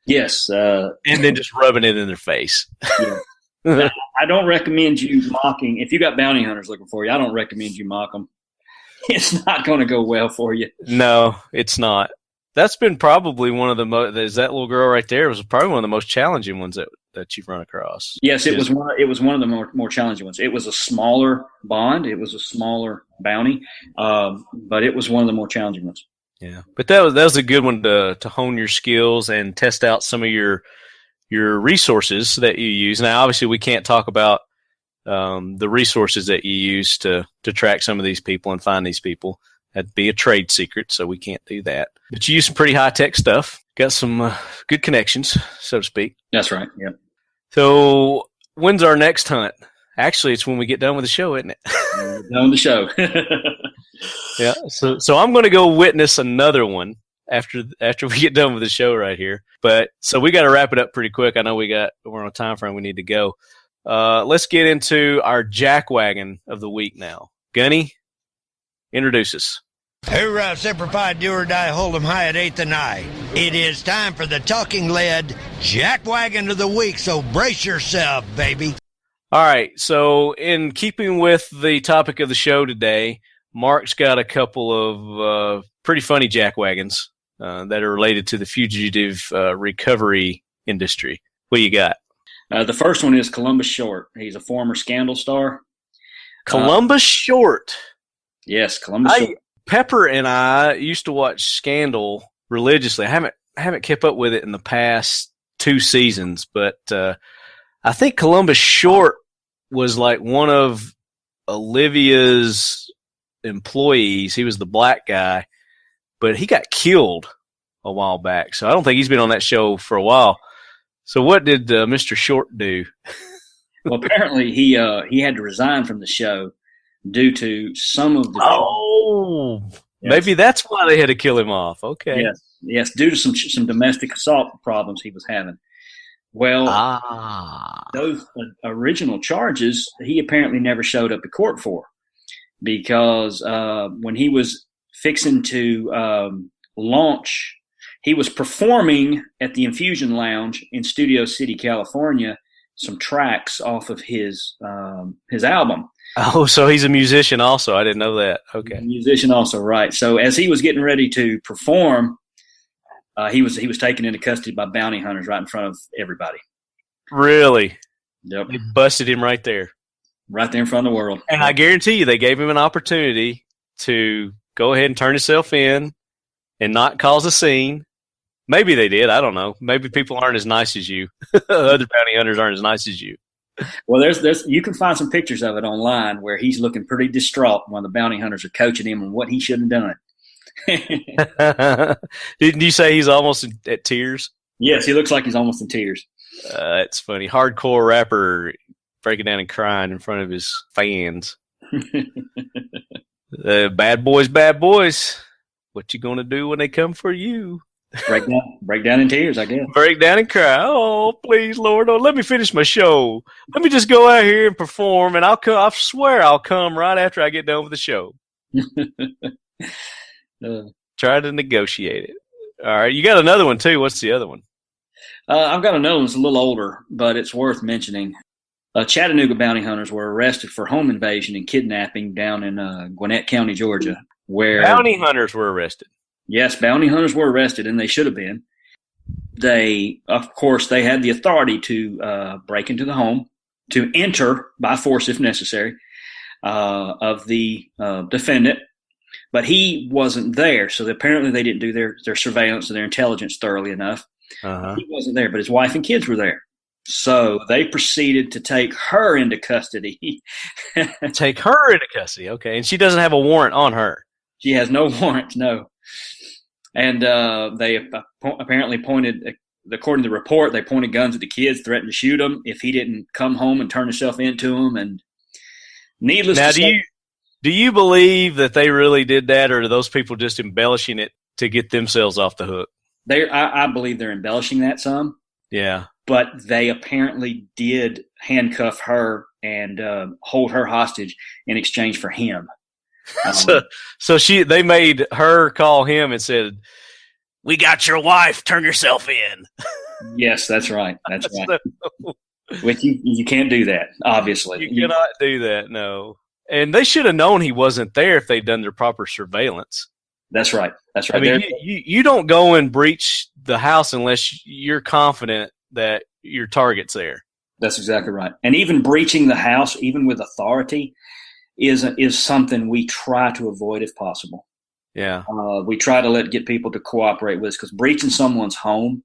Yes. And then just rubbing it in their face. Yeah. Now, I don't recommend you mocking. If you got bounty hunters looking for you, I don't recommend you mock them. It's not going to go well for you. No, it's not. That's been probably one of the most. That little girl right there was probably one of the most challenging ones that you've run across. Yes, it was one of the more challenging ones. It was a smaller bond. It was a smaller bounty, but it was one of the more challenging ones. Yeah, but that was a good one to hone your skills and test out some of your resources that you use. Now, obviously, we can't talk about the resources that you use to track some of these people and find these people. That'd be a trade secret, so we can't do that. But you use some pretty high-tech stuff. Got some good connections, so to speak. That's right, yeah. So when's our next hunt? Actually, it's when we get done with the show, isn't it? Done with the show. Yeah, so I'm going to go witness another one after we get done with the show right here. But so we got to wrap it up pretty quick. I know we're on a time frame. We need to go. Let's get into our Jackwagon of the week now. Gunny, introduce us. Hoorah, Semper Fi, do or die, hold 'em high at 8th and I. It is time for the talking lead Jackwagon of the week, so brace yourself, baby. All right, so in keeping with the topic of the show today, Mark's got a couple of pretty funny Jackwagons that are related to the fugitive recovery industry. What you got? The first one is Columbus Short. He's a former Scandal star. Columbus Short. Yes, Columbus Short. Pepper and I used to watch Scandal religiously. I haven't kept up with it in the past 2 seasons, but I think Columbus Short was like one of Olivia's employees. He was the black guy, but he got killed a while back. So I don't think he's been on that show for a while. So what did Mr. Short do? Well, apparently he had to resign from the show due to some of the. Oh, yes. Maybe that's why they had to kill him off. Okay. Yes, due to some domestic assault problems he was having. Well, those original charges he apparently never showed up to court for, because when he was fixing to launch, he was performing at the Infusion Lounge in Studio City, California, some tracks off of his album. Oh, so he's a musician also. I didn't know that. Okay. Musician also, right. So as he was getting ready to perform, he was taken into custody by bounty hunters right in front of everybody. Really? Yep. They busted him right there. Right there in front of the world. And I guarantee you they gave him an opportunity to go ahead and turn himself in and not cause a scene. Maybe they did. I don't know. Maybe people aren't as nice as you. Other bounty hunters aren't as nice as you. Well, there's you can find some pictures of it online where he's looking pretty distraught when the bounty hunters are coaching him on what he should have done. Didn't you say he's almost at tears? Yes, he looks like he's almost in tears. It's funny. Hardcore rapper breaking down and crying in front of his fans. Bad boys. What you gonna do when they come for you? Break down in tears, I guess. Break down and cry. Oh, please, Lord, let me finish my show. Let me just go out here and perform, and I'll come. I swear I'll come right after I get done with the show. Try to negotiate it. All right, you got another one too. What's the other one? I've got another one that's a little older, but it's worth mentioning. Chattanooga bounty hunters were arrested for home invasion and kidnapping down in Gwinnett County, Georgia. Where bounty hunters were arrested. Yes, bounty hunters were arrested, and they should have been. They, of course, they had the authority to break into the home, to enter by force if necessary, of the defendant. But he wasn't there, so apparently they didn't do their surveillance and their intelligence thoroughly enough. He wasn't there, but his wife and kids were there. So they proceeded to take her into custody. Take her into custody, okay. And she doesn't have a warrant on her. She has no warrant, no. And they apparently pointed, according to the report, they pointed guns at the kids, threatened to shoot him if he didn't come home and turn himself into them. And needless to say, do you believe that they really did that, or are those people just embellishing it to get themselves off the hook? I believe they're embellishing that some. Yeah. But they apparently did handcuff her and hold her hostage in exchange for him. So they made her call him and said, "We got your wife. Turn yourself in." Yes, that's right. That's right. Which you can't do that, obviously. You cannot do that, no. And they should have known he wasn't there if they'd done their proper surveillance. That's right. That's right. I mean, you don't go and breach the house unless you're confident that your target's there. That's exactly right. And even breaching the house, even with authority, is something we try to avoid if possible. Yeah. We try to get people to cooperate with us, because breaching someone's home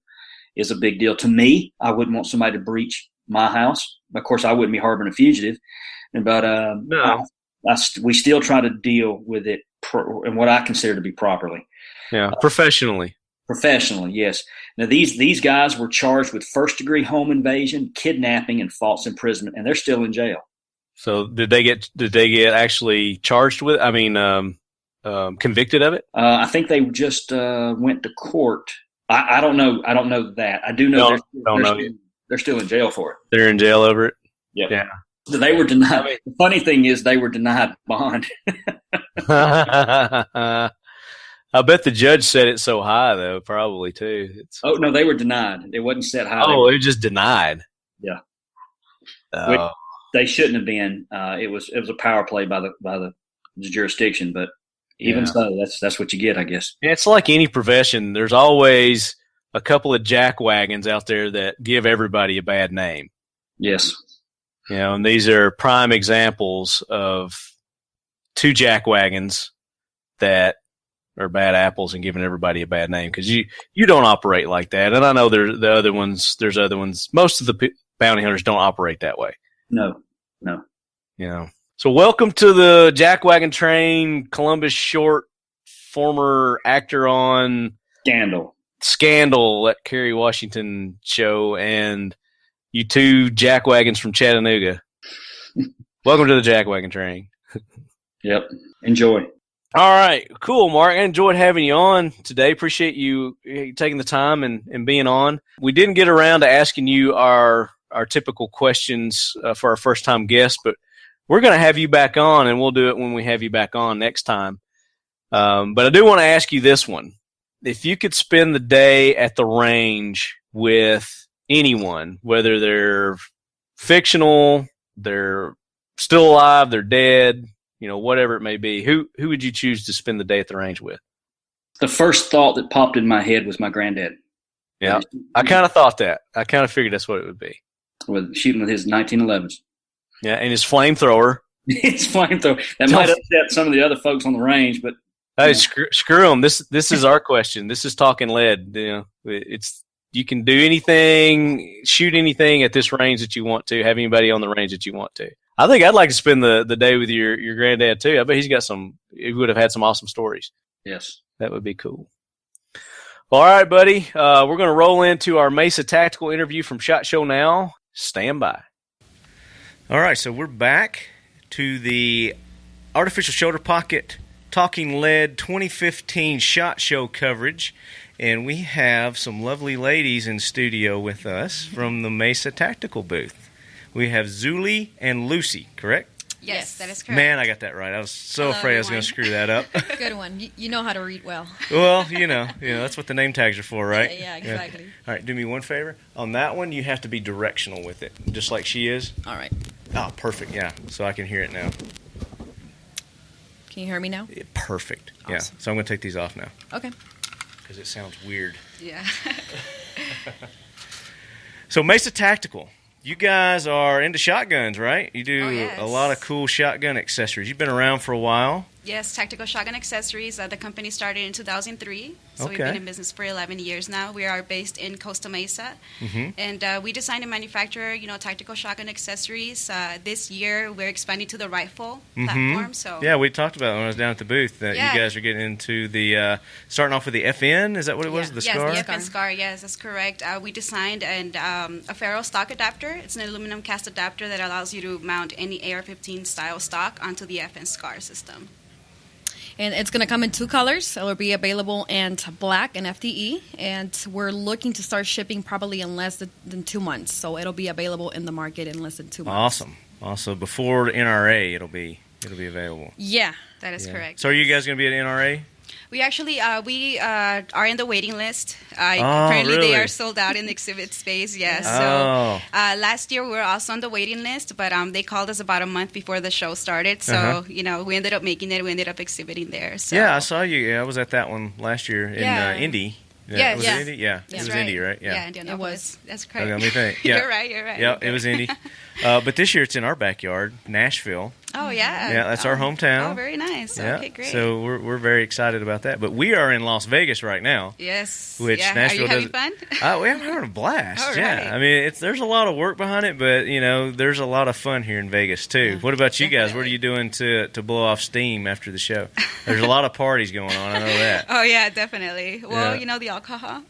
is a big deal. To me, I wouldn't want somebody to breach my house. Of course, I wouldn't be harboring a fugitive. But no. We still try to deal with it in what I consider to be properly. Yeah, professionally. Professionally, yes. Now, these guys were charged with first-degree home invasion, kidnapping, and false imprisonment, and they're still in jail. So did they get actually charged with? I mean, convicted of it? I think they just went to court. I don't know. I don't know that. I do know they're still in jail for it. They're in jail over it? Yep. Yeah. They were denied. The funny thing is, they were denied bond. I bet the judge set it so high, though, probably, too. Oh, no, they were denied. It wasn't set high. Oh, it was just denied. Yeah. Which they shouldn't have been. It was a power play by the jurisdiction, but even so, that's what you get, I guess. It's like any profession. There's always a couple of jackwagons out there that give everybody a bad name. Yes. You know, and these are prime examples of two jackwagons that are bad apples and giving everybody a bad name, because you don't operate like that. And I know there's other ones. Most of the bounty hunters don't operate that way. No. You know. So welcome to the Jackwagon train, Columbus Short, former actor on Scandal, that Kerry Washington show, and you two Jackwagons from Chattanooga. Welcome to the Jackwagon train. Yep. Enjoy. All right. Cool, Mark. I enjoyed having you on today. Appreciate you taking the time and being on. We didn't get around to asking you our typical questions for our first-time guests, but we're going to have you back on, and we'll do it when we have you back on next time. But I do want to ask you this one. If you could spend the day at the range with anyone, whether they're fictional, they're still alive, they're dead, you know, whatever it may be, who would you choose to spend the day at the range with? The first thought that popped in my head was my granddad. Yeah, I kind of thought that. I kind of figured that's what it would be. Shooting with his 1911s. Yeah, and his flamethrower. His flamethrower. That might upset some of the other folks on the range, but hey, screw them. This is our question. This is talking lead. You know, you can do anything, shoot anything at this range that you want to, have anybody on the range that you want to. I think I'd like to spend the day with your granddad too. I bet he would have had some awesome stories. Yes. That would be cool. All right, buddy. We're going to roll into our MESA tactical interview from SHOT Show now. Stand by. All right, so we're back to the Artificial Shoulder Pocket Talking Lead 2015 SHOT Show coverage, and we have some lovely ladies in studio with us from the MESA Tactical booth. We have Zulie and Lucy, correct? Yes, that is correct. Man, I got that right. I was so afraid I was going to screw that up. Good one. You know how to read well. Well, you know, that's what the name tags are for, right? Yeah, exactly. Yeah. All right, do me one favor. On that one, you have to be directional with it, just like she is. All right. Oh, perfect, yeah. So I can hear it now. Can you hear me now? Perfect. Awesome. Yeah. So I'm going to take these off now Okay. because it sounds weird. Yeah. So MESA Tactical. You guys are into shotguns, right? You do Oh, yes. a lot of cool shotgun accessories. You've been around for a while. Yes, Tactical Shotgun Accessories. The company started in 2003, so we've Okay. been in business for 11 years now. We are based in Costa Mesa, and we design and manufacture, tactical shotgun accessories. This year, we're expanding to the rifle platform. So Yeah, we talked about it when I was down at the booth that Yeah. you guys are getting into the starting off with the FN. Is that what it was? Yeah. The yes, SCAR. the FN SCAR. Yes, that's correct. We designed a ferro stock adapter. It's an aluminum cast adapter that allows you to mount any AR-15 style stock onto the FN SCAR system. And it's going to come in 2 colors. It will be available in black and FDE. And we're looking to start shipping probably in less than 2 months. So it'll be available in the market in less than 2 months. Awesome. Also, before NRA, it'll be available. Yeah. That is correct. So are you guys going to be at NRA? We actually we are in the waiting list. Oh, Currently, really? they are sold out in the exhibit space. Yes. Oh. So last year we were also on the waiting list, but they called us about a month before the show started. So we ended up making it. We ended up exhibiting there. So. Yeah, I saw you. Yeah, I was at that one last year in Yeah. Indy. Yes. Was Yeah. it Indy? Yeah. It That's was right. Indy, right? Yeah. Indianapolis. That's Okay, correct. let me think. Yeah. You're right. You're right. Yeah, it was Indy. But this year it's in our backyard, Nashville. Oh yeah. Yeah, that's our hometown. Oh, very nice. Yeah. Okay, great. So we're very excited about that. But we are in Las Vegas right now. yes. Which yeah. Nashville Are you having doesn't- fun? We're having a blast. All Yeah, right. I mean, there's a lot of work behind it, but there's a lot of fun here in Vegas too. What about you guys? What are you doing to blow off steam after the show? There's a lot of parties going on. I know that. Oh yeah, definitely. Well, Yeah. the alcohol.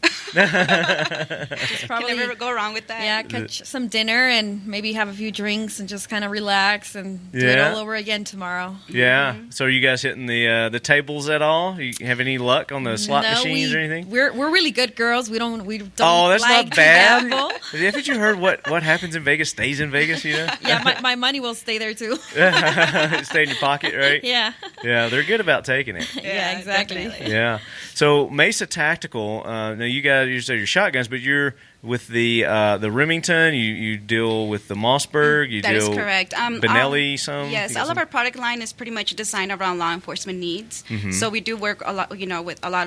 Just Can never go wrong with that. Yeah, catch some dinner and maybe have a few drinks and just kind of relax and do it Yeah. all over again tomorrow. Yeah. So are you guys hitting the tables at all? You have any luck on the slot machines or anything? We're really good girls. We don't Oh, that's like not bad. to gamble. Haven't you heard what happens in Vegas stays in Vegas? Yeah, my money will stay there too. Stay in your pocket, right? Yeah. Yeah, they're good about taking it. Yeah, exactly. definitely. Yeah. So MESA Tactical. Now you guys use your shotguns, but you're with the Remington. You deal with the Mossberg. You That deal is correct. Benelli. Some. Yes, You got all of some? our product line is pretty much designed around law enforcement needs. So we do work a lot,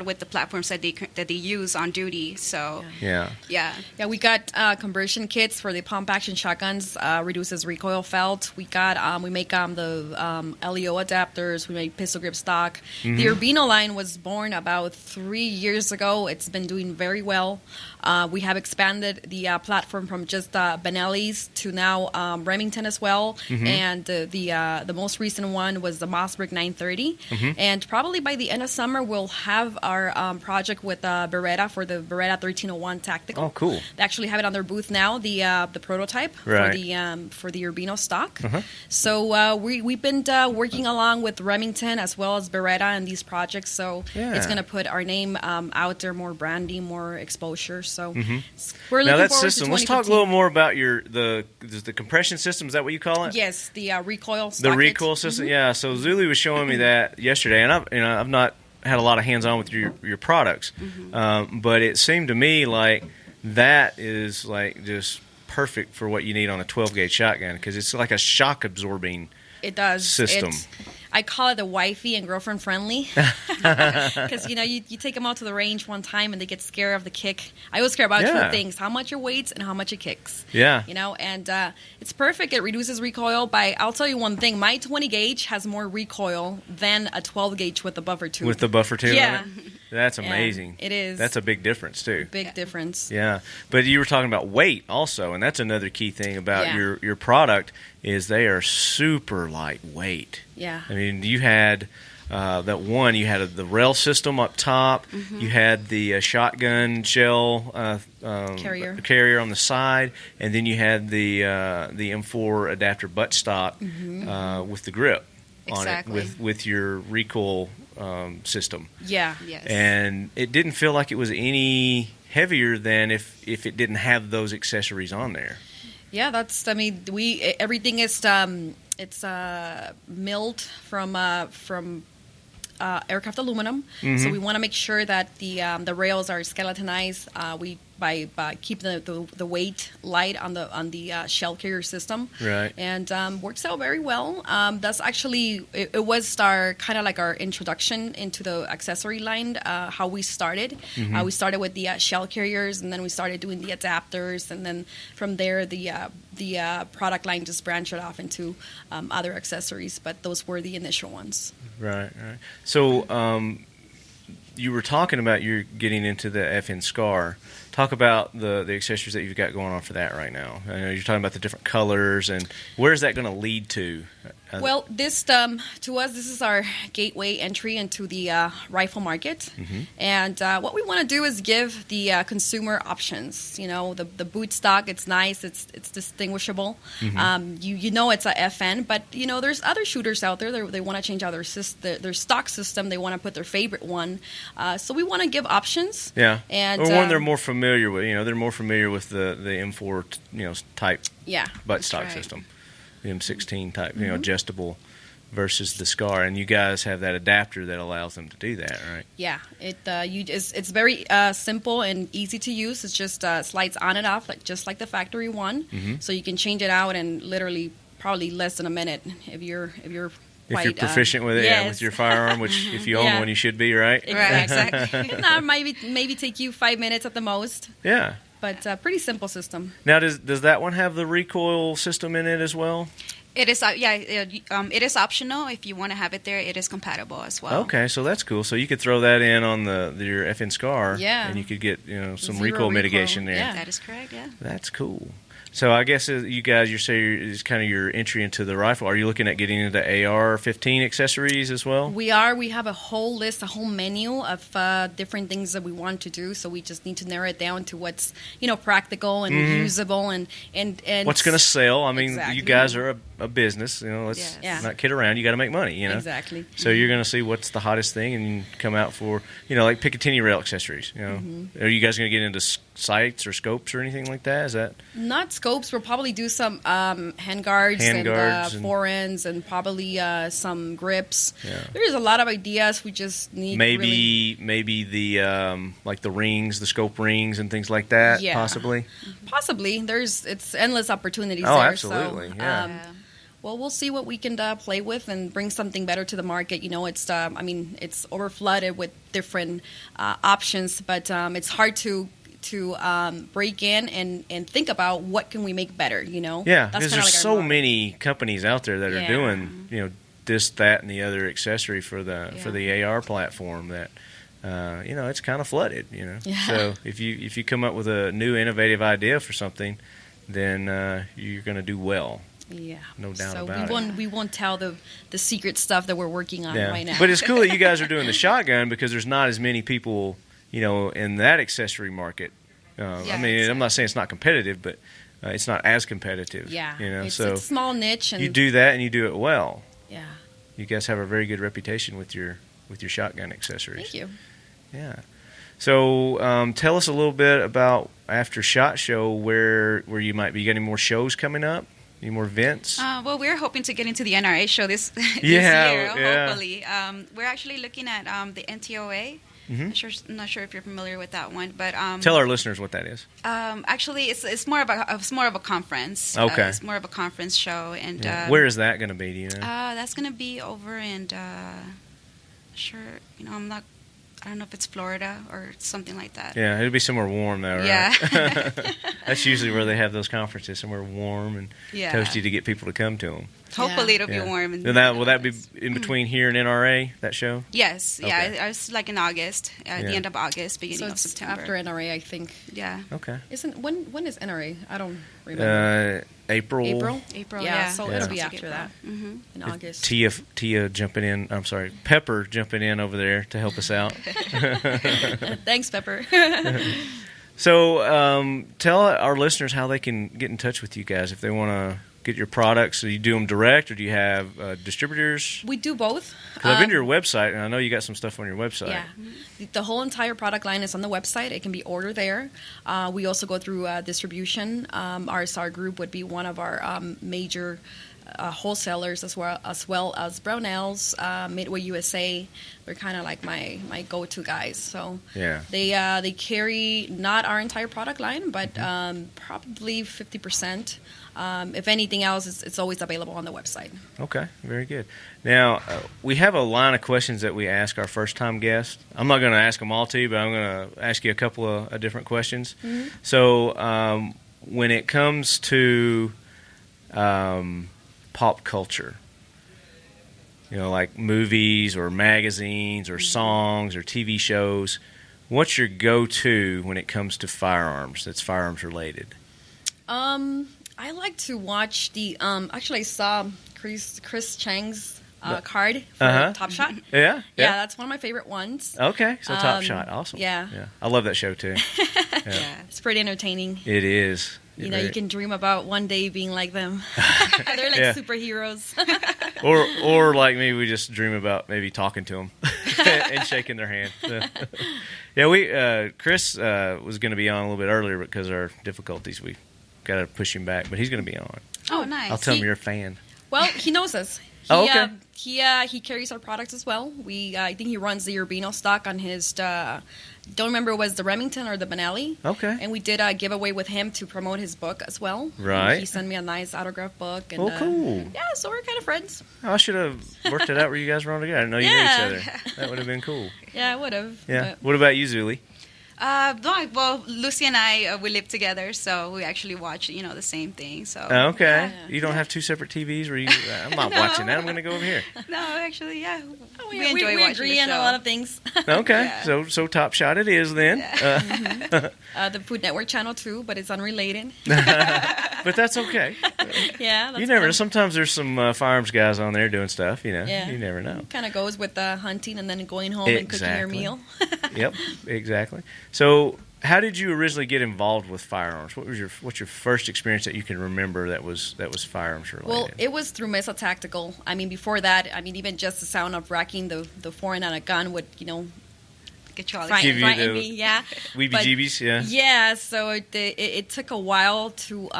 with the platforms that they use on duty. So Yeah. yeah. Yeah, we got conversion kits for the pump action shotguns. Reduces recoil felt. We got we make the LEO adapters. We make pistol grip stock. The Urbino line was born about 3 years ago. It's been doing very well. We have expanded the platform from just Benelli's to now Remington as well. And the most recent one was the Mossberg 930. And probably by the end of summer, we'll have our project with Beretta for the Beretta 1301 Tactical. Oh, cool. They actually have it on their booth now, the prototype Right. for the Urbino stock. So we've been working along with Remington as well as Beretta in these projects. So Yeah. it's going to put our name out there, more branding, more exposure. So we're Now looking that forward system. to Let's talk a 2015. little more about the compression system. Is that what you call it? Yes, the recoil. The socket. recoil system. Yeah. So Zulie was showing me that yesterday, and I've not had a lot of hands on with your products, but it seemed to me like that is like just perfect for what you need on a 12 gauge shotgun because it's like a shock absorbing. It does. System. I call it the wifey and girlfriend friendly because you take them out to the range one time and they get scared of the kick. I always care about Yeah. two things: how much it weighs and how much it kicks. Yeah. And it's perfect. It reduces recoil by. I'll tell you one thing: my 20 gauge has more recoil than a 12 gauge with the buffer tube. With the buffer tube. Yeah. On it? That's amazing. It is. That's a big difference too. big difference. Yeah, but you were talking about weight also, and that's another key thing about Yeah. your product is they are super lightweight. Yeah. I mean, you had that one. You had the rail system up top. You had the shotgun shell carrier on the side, and then you had the M4 adapter buttstock with the grip Exactly. on it with your recoil system. Yeah. Yes. And it didn't feel like it was any heavier than if it didn't have those accessories on there. Yeah, that's. I mean, everything is it's milled from aircraft aluminum. So we want to make sure that the rails are skeletonized. We by keeping the weight light on the shell carrier system. Right. And works out very well. That's actually it was our kind of like our introduction into the accessory line. How we started. We started with the shell carriers, and then we started doing the adapters, and then from there the product line just branched off into other accessories. But those were the initial ones. Right. So you were talking about you're getting into the FN SCAR. Talk about the accessories that you've got going on for that right now. I know you're talking about the different colors, and where is that going to lead to? Well, this to us, this is our gateway entry into the rifle market, and what we want to do is give the consumer options. You know, the boot stock, it's nice, it's distinguishable. You know it's a FN, but you know there's other shooters out there. They want to change out their stock system. They want to put their favorite one. So we want to give options. Yeah, and or one they're more familiar with. You know, they're more familiar with the M4 type butt stock system. The M16 type, adjustable versus the SCAR, and you guys have that adapter that allows them to do that, right? Yeah, it's very simple and easy to use. It's just slides on and off, just like the factory one. So you can change it out in literally probably less than a minute if you're proficient with it, with your firearm, which if you own one, you should be, right? Right, exactly. Now, maybe take you 5 minutes at the most. Yeah. But pretty simple system. Now, does that one have the recoil system in it as well? It is, it is optional. If you want to have it there, it is compatible as well. Okay, so that's cool. So you could throw that in on your FN SCAR, and you could get some recoil mitigation there. Yeah, that is correct. Yeah, that's cool. So I guess you guys, you say it's kind of your entry into the rifle. Are you looking at getting into AR-15 accessories as well? We are. We have a whole list, a whole menu of different things that we want to do. So we just need to narrow it down to what's practical and usable and what's going to sell. I mean, you guys are a business. Let's not kid around. You got to make money. Exactly. So you're going to see what's the hottest thing and come out for like Picatinny rail accessories. Are you guys going to get into sights or scopes or anything like that? Is that not scopes? We'll probably do some handguards and forends and probably some grips. Yeah. There's a lot of ideas. We just need maybe the like the rings, the scope rings and things like that. Yeah. Possibly. It's endless opportunities. Oh, absolutely. So, well, we'll see what we can play with and bring something better to the market. It's it's overflooded with different options, but it's hard to break in and think about what can we make better, Yeah, because there's so many companies out there that are doing, this, that, and the other accessory for the AR platform that, it's kind of flooded, Yeah. So if you come up with a new innovative idea for something, then you're going to do well. Yeah, no doubt about it. We won't tell the secret stuff that we're working on right now. But it's cool that you guys are doing the shotgun because there's not as many people in that accessory market. Exactly. I'm not saying it's not competitive, but it's not as competitive. Yeah, it's a small niche. And you do that, and you do it well. Yeah. You guys have a very good reputation with your shotgun accessories. Thank you. Yeah. So tell us a little bit about after SHOT Show where you might be. You got any more shows coming up? Any more events? Well, we're hoping to get into the NRA show this year, hopefully. We're actually looking at the NTOA. I'm not sure if you're familiar with that one, but tell our listeners what that is. Actually, it's more of a conference. Okay, it's more of a conference show, and where is that going to be? Do you know? That's going to be over in I don't know if it's Florida or something like that. Yeah, it'll be somewhere warm though, right? Yeah. That's usually where they have those conferences, somewhere warm and toasty to get people to come to them. Hopefully it'll be warm. And will that be in between here and NRA, that show? Yes. Okay. Yeah, it's like in August, the end of August, beginning of September. After NRA, I think. Yeah. Okay. When is NRA? I don't remember. April. Yeah, so it'll be after that in August. Tia jumping in. I'm sorry, Pepper jumping in over there to help us out. Thanks, Pepper. So tell our listeners how they can get in touch with you guys if they want to get your products. So you do them direct, or do you have distributors? We do both. Because I've been to your website, and I know you got some stuff on your website. Yeah. The whole entire product line is on the website. It can be ordered there. We also go through distribution. RSR Group would be one of our major wholesalers as well as Brownells, Midway USA. They're kind of like my go-to guys. So they carry not our entire product line, but probably 50%. If anything else, it's always available on the website. Okay, very good. Now, we have a line of questions that we ask our first-time guests. I'm not going to ask them all to you, but I'm going to ask you a couple of different questions. Mm-hmm. So when it comes to pop culture, like movies or magazines or songs or TV shows, what's your go-to when it comes to firearms that's firearms related? I like to watch the actually I saw Chris Chang's card for Top Shot. Yeah, that's one of my favorite ones. Okay, so Top Shot, awesome. Yeah, I love that show too. Yeah, it's pretty entertaining. It is. You know, you can dream about one day being like them. They're like superheroes. or like me, we just dream about maybe talking to them and shaking their hand. Yeah, Chris was going to be on a little bit earlier, but because of our difficulties, we got to push him back. But he's going to be on. Oh, nice. I'll tell him you're a fan. Well, he knows us. Okay. He carries our products as well. I think he runs the Urbino stock on his. Don't remember if it was the Remington or the Benelli. Okay. And we did a giveaway with him to promote his book as well. Right. And he sent me a nice autograph book. And, cool. Yeah, so we're kind of friends. I should have worked it out where you guys were on together. I didn't know you knew each other. That would have been cool. Yeah, I would have. Yeah. What about you, Zulie? Well, Lucy and I, we live together, so we actually watch, the same thing. So okay, you don't have two separate TVs where you. I'm not watching that. I'm going to go over here. No, actually, we enjoy watching agree on a lot of things. Okay, so Top Shot it is then. Yeah. The Food Network channel too, but it's unrelated. But that's okay. Yeah, that's you never know. Sometimes there's some firearms guys on there doing stuff. You never know. Kind of goes with hunting and then going home and cooking your meal. Yep, exactly. So, how did you originally get involved with firearms? What's your first experience that you can remember that was firearms related? Well, it was through MESA Tactical. I mean, before that, even just the sound of racking the foreign on a gun would, get you all frighten me. Yeah, weebie-jeebies. Yeah. Yeah. So it took a while to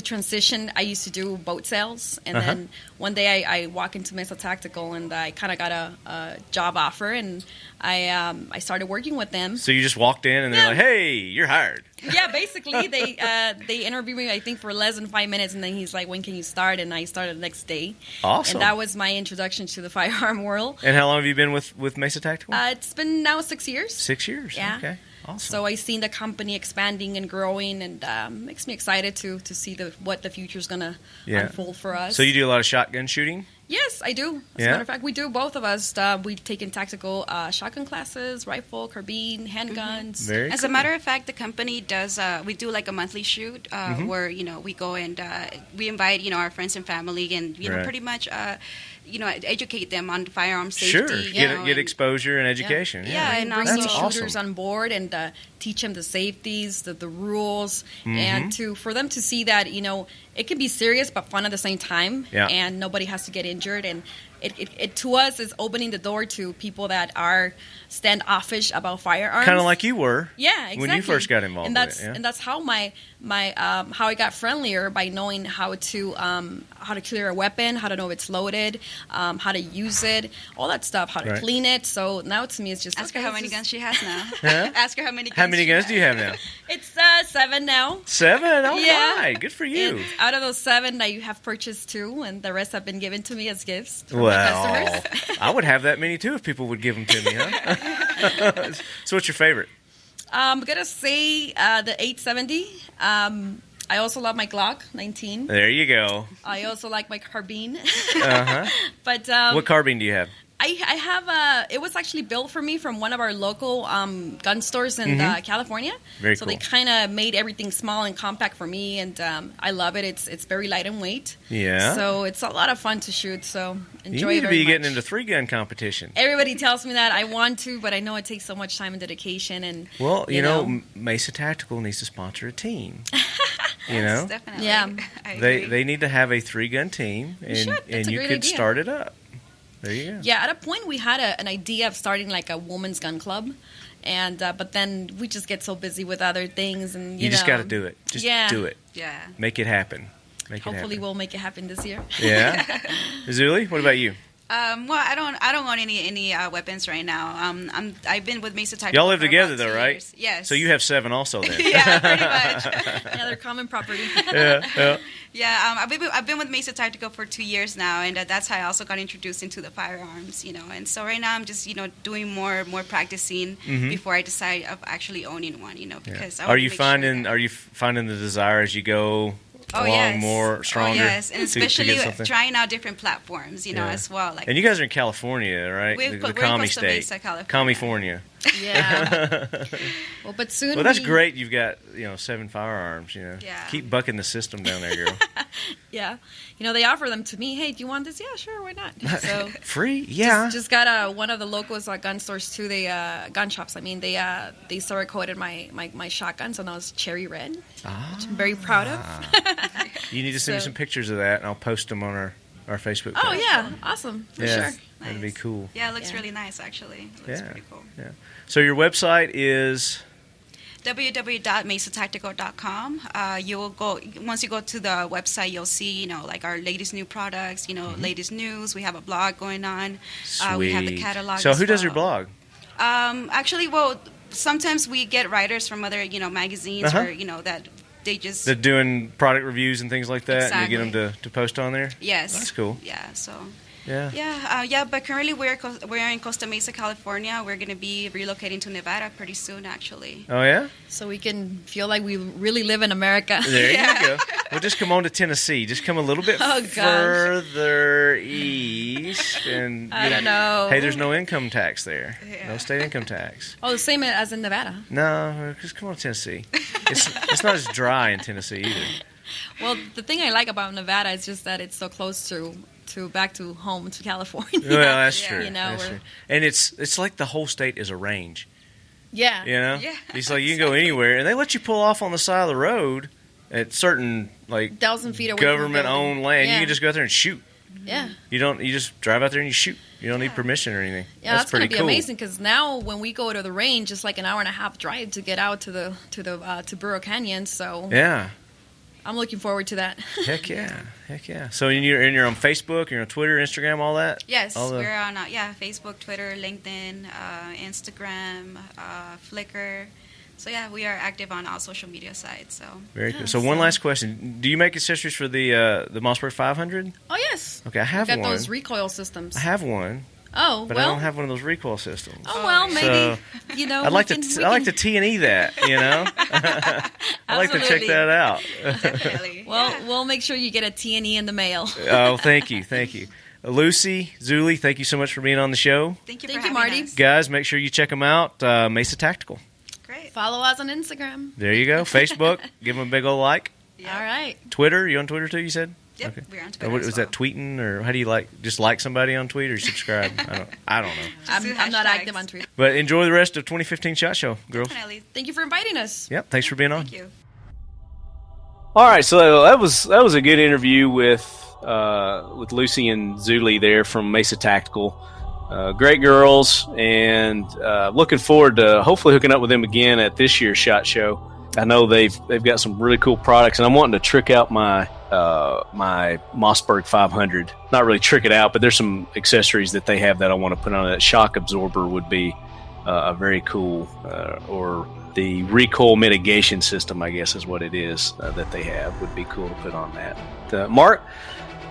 transition. I used to do boat sales, and then one day I walk into MESA Tactical, and I kind of got a job offer, and I started working with them. So you just walked in, and they're like, "Hey, you're hired." Yeah, basically they interviewed me, I think, for less than 5 minutes, and then he's like, "When can you start?" And I started the next day. Awesome. And that was my introduction to the firearm world. And how long have you been with MESA Tactical? It's been now 6 years. 6 years. Yeah. Okay. Awesome. So I've seen the company expanding and growing, and makes me excited to see what the future is going to unfold for us. So you do a lot of shotgun shooting? Yes, I do. As a matter of fact, we do, both of us. We've taken tactical shotgun classes, rifle, carbine, handguns. Very As cool. a matter of fact, the company does, we do like a monthly shoot where, we go and we invite, our friends and family and, pretty much, educate them on firearm safety. Sure, get exposure and education. Yeah, and bring also awesome. shooters on board and teach them the safeties, the rules, and for them to see that, it can be serious but fun at the same time, and nobody has to get injured. And it to us is opening the door to people that are standoffish about firearms. Kind of like you were. Yeah, exactly. When you first got involved with it. And that's how my how I got friendlier, by knowing how to clear a weapon, how to know if it's loaded, how to use it, all that stuff, how to clean it. So now to me, it's just ask her how many guns she has now. Huh? Ask her how many guns. How many guns do you have now? It's 7 now. 7? Oh my, good for you. And out of those 7, I have purchased 2, and the rest have been given to me as gifts from my customers. I would have that many too if people would give them to me, huh? So what's your favorite? I'm going to say the 870. I also love my Glock 19. There you go. I also like my carbine. But what carbine do you have? I have it was actually built for me from one of our local gun stores in California. Very so cool. They kind of made everything small and compact for me, and I love it. It's very light and weight. Yeah. So it's a lot of fun to shoot. So enjoy you it need to very be much. getting into 3-gun competition. Everybody tells me that I want to, but I know it takes so much time and dedication. And well, you know, MESA Tactical needs to sponsor a team. You know, definitely. Yeah. They need to have a 3-gun team, and you could idea. start it up. There you go. Yeah, at a point we had an idea of starting like a woman's gun club, and but then we just get so busy with other things, and you just got to do it. Just do it. Yeah. Make it happen. Hopefully, we'll make it happen this year. Yeah. Zulie, what about you? Well, I don't own any weapons right now. I've been with Mesa Tactical. Y'all live for together about though, 2 right? years. Yes. So you have 7 also then. Yeah, pretty much. Yeah, they're common property. Yeah. Yeah, I've been with Mesa Tactical for 2 years now, and that's how I also got introduced into the firearms, And so right now I'm just, doing more practicing before I decide of actually owning one, because Are you finding the desire as you go along more stronger? Oh, yes, and especially to get trying out different platforms, as well. Like, and you guys are in California, right? We're the in commie Costa state, Mesa, California. California. Yeah. Well, but soon. Well, that's great. You've got 7 firearms. Yeah. Keep bucking the system down there, girl. Yeah. They offer them to me. Hey, do you want this? Yeah, sure. Why not? So free? Yeah. Just got one of the locals gun stores too. They gun shops. I mean, they Cerakote coated my shotgun, so now it's cherry red, which I'm very proud of. You need to send me some pictures of that, and I'll post them on our Facebook page. Oh yeah, awesome for sure. That'd be cool. Yeah, it looks really nice actually. It looks pretty cool. Yeah. So your website is www.mesatactical.com. You will go once you go to the website, you'll see like our latest new products, latest news. We have a blog going on. We have the catalog. So who does your blog? Actually, well, sometimes we get writers from other magazines or that they're doing product reviews and things like that. Exactly. And you get them to post on there. Yes, that's cool. Yeah, so. Yeah. But currently we're in Costa Mesa, California. We're going to be relocating to Nevada pretty soon, actually. Oh yeah. So we can feel like we really live in America. There you go. Well, just come on to Tennessee. Just come a little bit further east, and I don't know. Hey, there's no income tax there. Yeah. No state income tax. Oh, the same as in Nevada. No, just come on to Tennessee. It's not as dry in Tennessee either. Well, the thing I like about Nevada is just that it's so close to back to home to California. Well, that's true. That's true. And it's like the whole state is a range. Yeah. Yeah. It's like you can go anywhere, and they let you pull off on the side of the road at certain 1,000 feet away government-owned land. Yeah. You can just go out there and shoot. Yeah. You just drive out there and you shoot. You don't need permission or anything. Yeah, that's pretty gonna be cool. amazing because now when we go to the range, it's like an hour and a half drive to get out to Burro Canyon. So yeah. I'm looking forward to that. Heck yeah. So you're on Facebook, you're on Twitter, Instagram, all that? Yes, we're on Facebook, Twitter, LinkedIn, Instagram, Flickr. So yeah, we are active on all social media sites. So very cool. So one last question: do you make accessories for the Mossberg 500? Oh yes. Okay, I have one. Got those recoil systems. I have one. Oh, but I don't have one of those recoil systems. Oh well, maybe I'd like to T&E that. I'd like to check that out. Definitely. Well, we'll make sure you get a T&E in the mail. Oh, thank you. Lucy, Zulie, thank you so much for being on the show. Thank you, Marty. Us. Guys, make sure you check them out. Mesa Tactical. Great. Follow us on Instagram. There you go. Facebook, give them a big old like. Yeah. All right. Twitter, you on Twitter too? You said. Yep, okay. we're on Twitter. Was that tweeting, or how do you just like somebody on Twitter or subscribe? I don't know. I'm not active on Twitter. But enjoy the rest of 2015 SHOT Show, girls. Definitely. Thank you for inviting us. Yep, thanks for being on. Thank you. All right, so that was a good interview with Lucy and Zulie there from Mesa Tactical. Great girls, and looking forward to hopefully hooking up with them again at this year's SHOT Show. I know they've got some really cool products, and I'm wanting to trick out my Mossberg 500. Not really trick it out, but there's some accessories that they have that I want to put on it. Shock absorber would be a very cool, or the recoil mitigation system, I guess is what it is that they have, would be cool to put on that. Mark,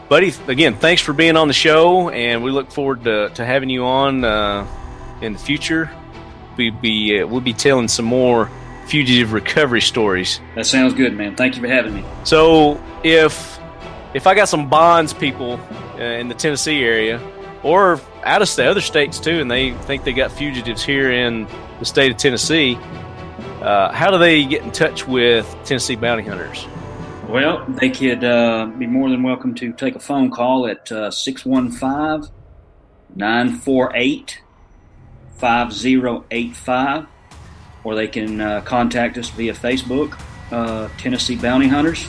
buddy, again, thanks for being on the show, and we look forward to having you on in the future. We'll be telling some more fugitive recovery stories. That sounds good, man. Thank you for having me. So if I got some bonds people in the Tennessee area, or out of state, other states too, and they think they got fugitives here in the state of Tennessee, how do they get in touch with Tennessee bounty hunters? Well, they could be more than welcome to take a phone call at 615-948-5085. Or they can contact us via Facebook, Tennessee Bounty Hunters.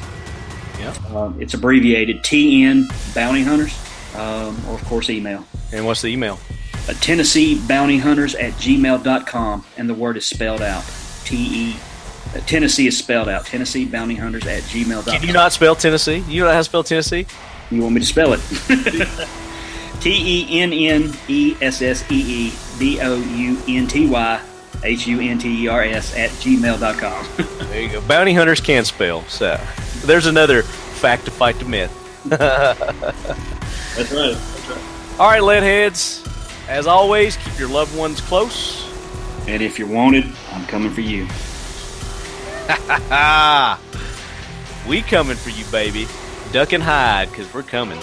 Yeah. It's abbreviated TN Bounty Hunters, or of course email. And what's the email? TennesseeBountyHunters@gmail.com, and the word is spelled out, TennesseeBountyHunters Tennessee is spelled out. Tennessee Bounty Hunters at gmail.com. Can you not spell Tennessee? You know how to spell Tennessee? You want me to spell it? TENNESSEEDOUNTYHUNTERS at gmail.com. There you go. Bounty hunters can spell. So there's another fact to fight the myth. That's right. All right, leadheads. As always, keep your loved ones close. And if you're wanted, I'm coming for you. We coming for you, baby. Duck and hide, because we're coming.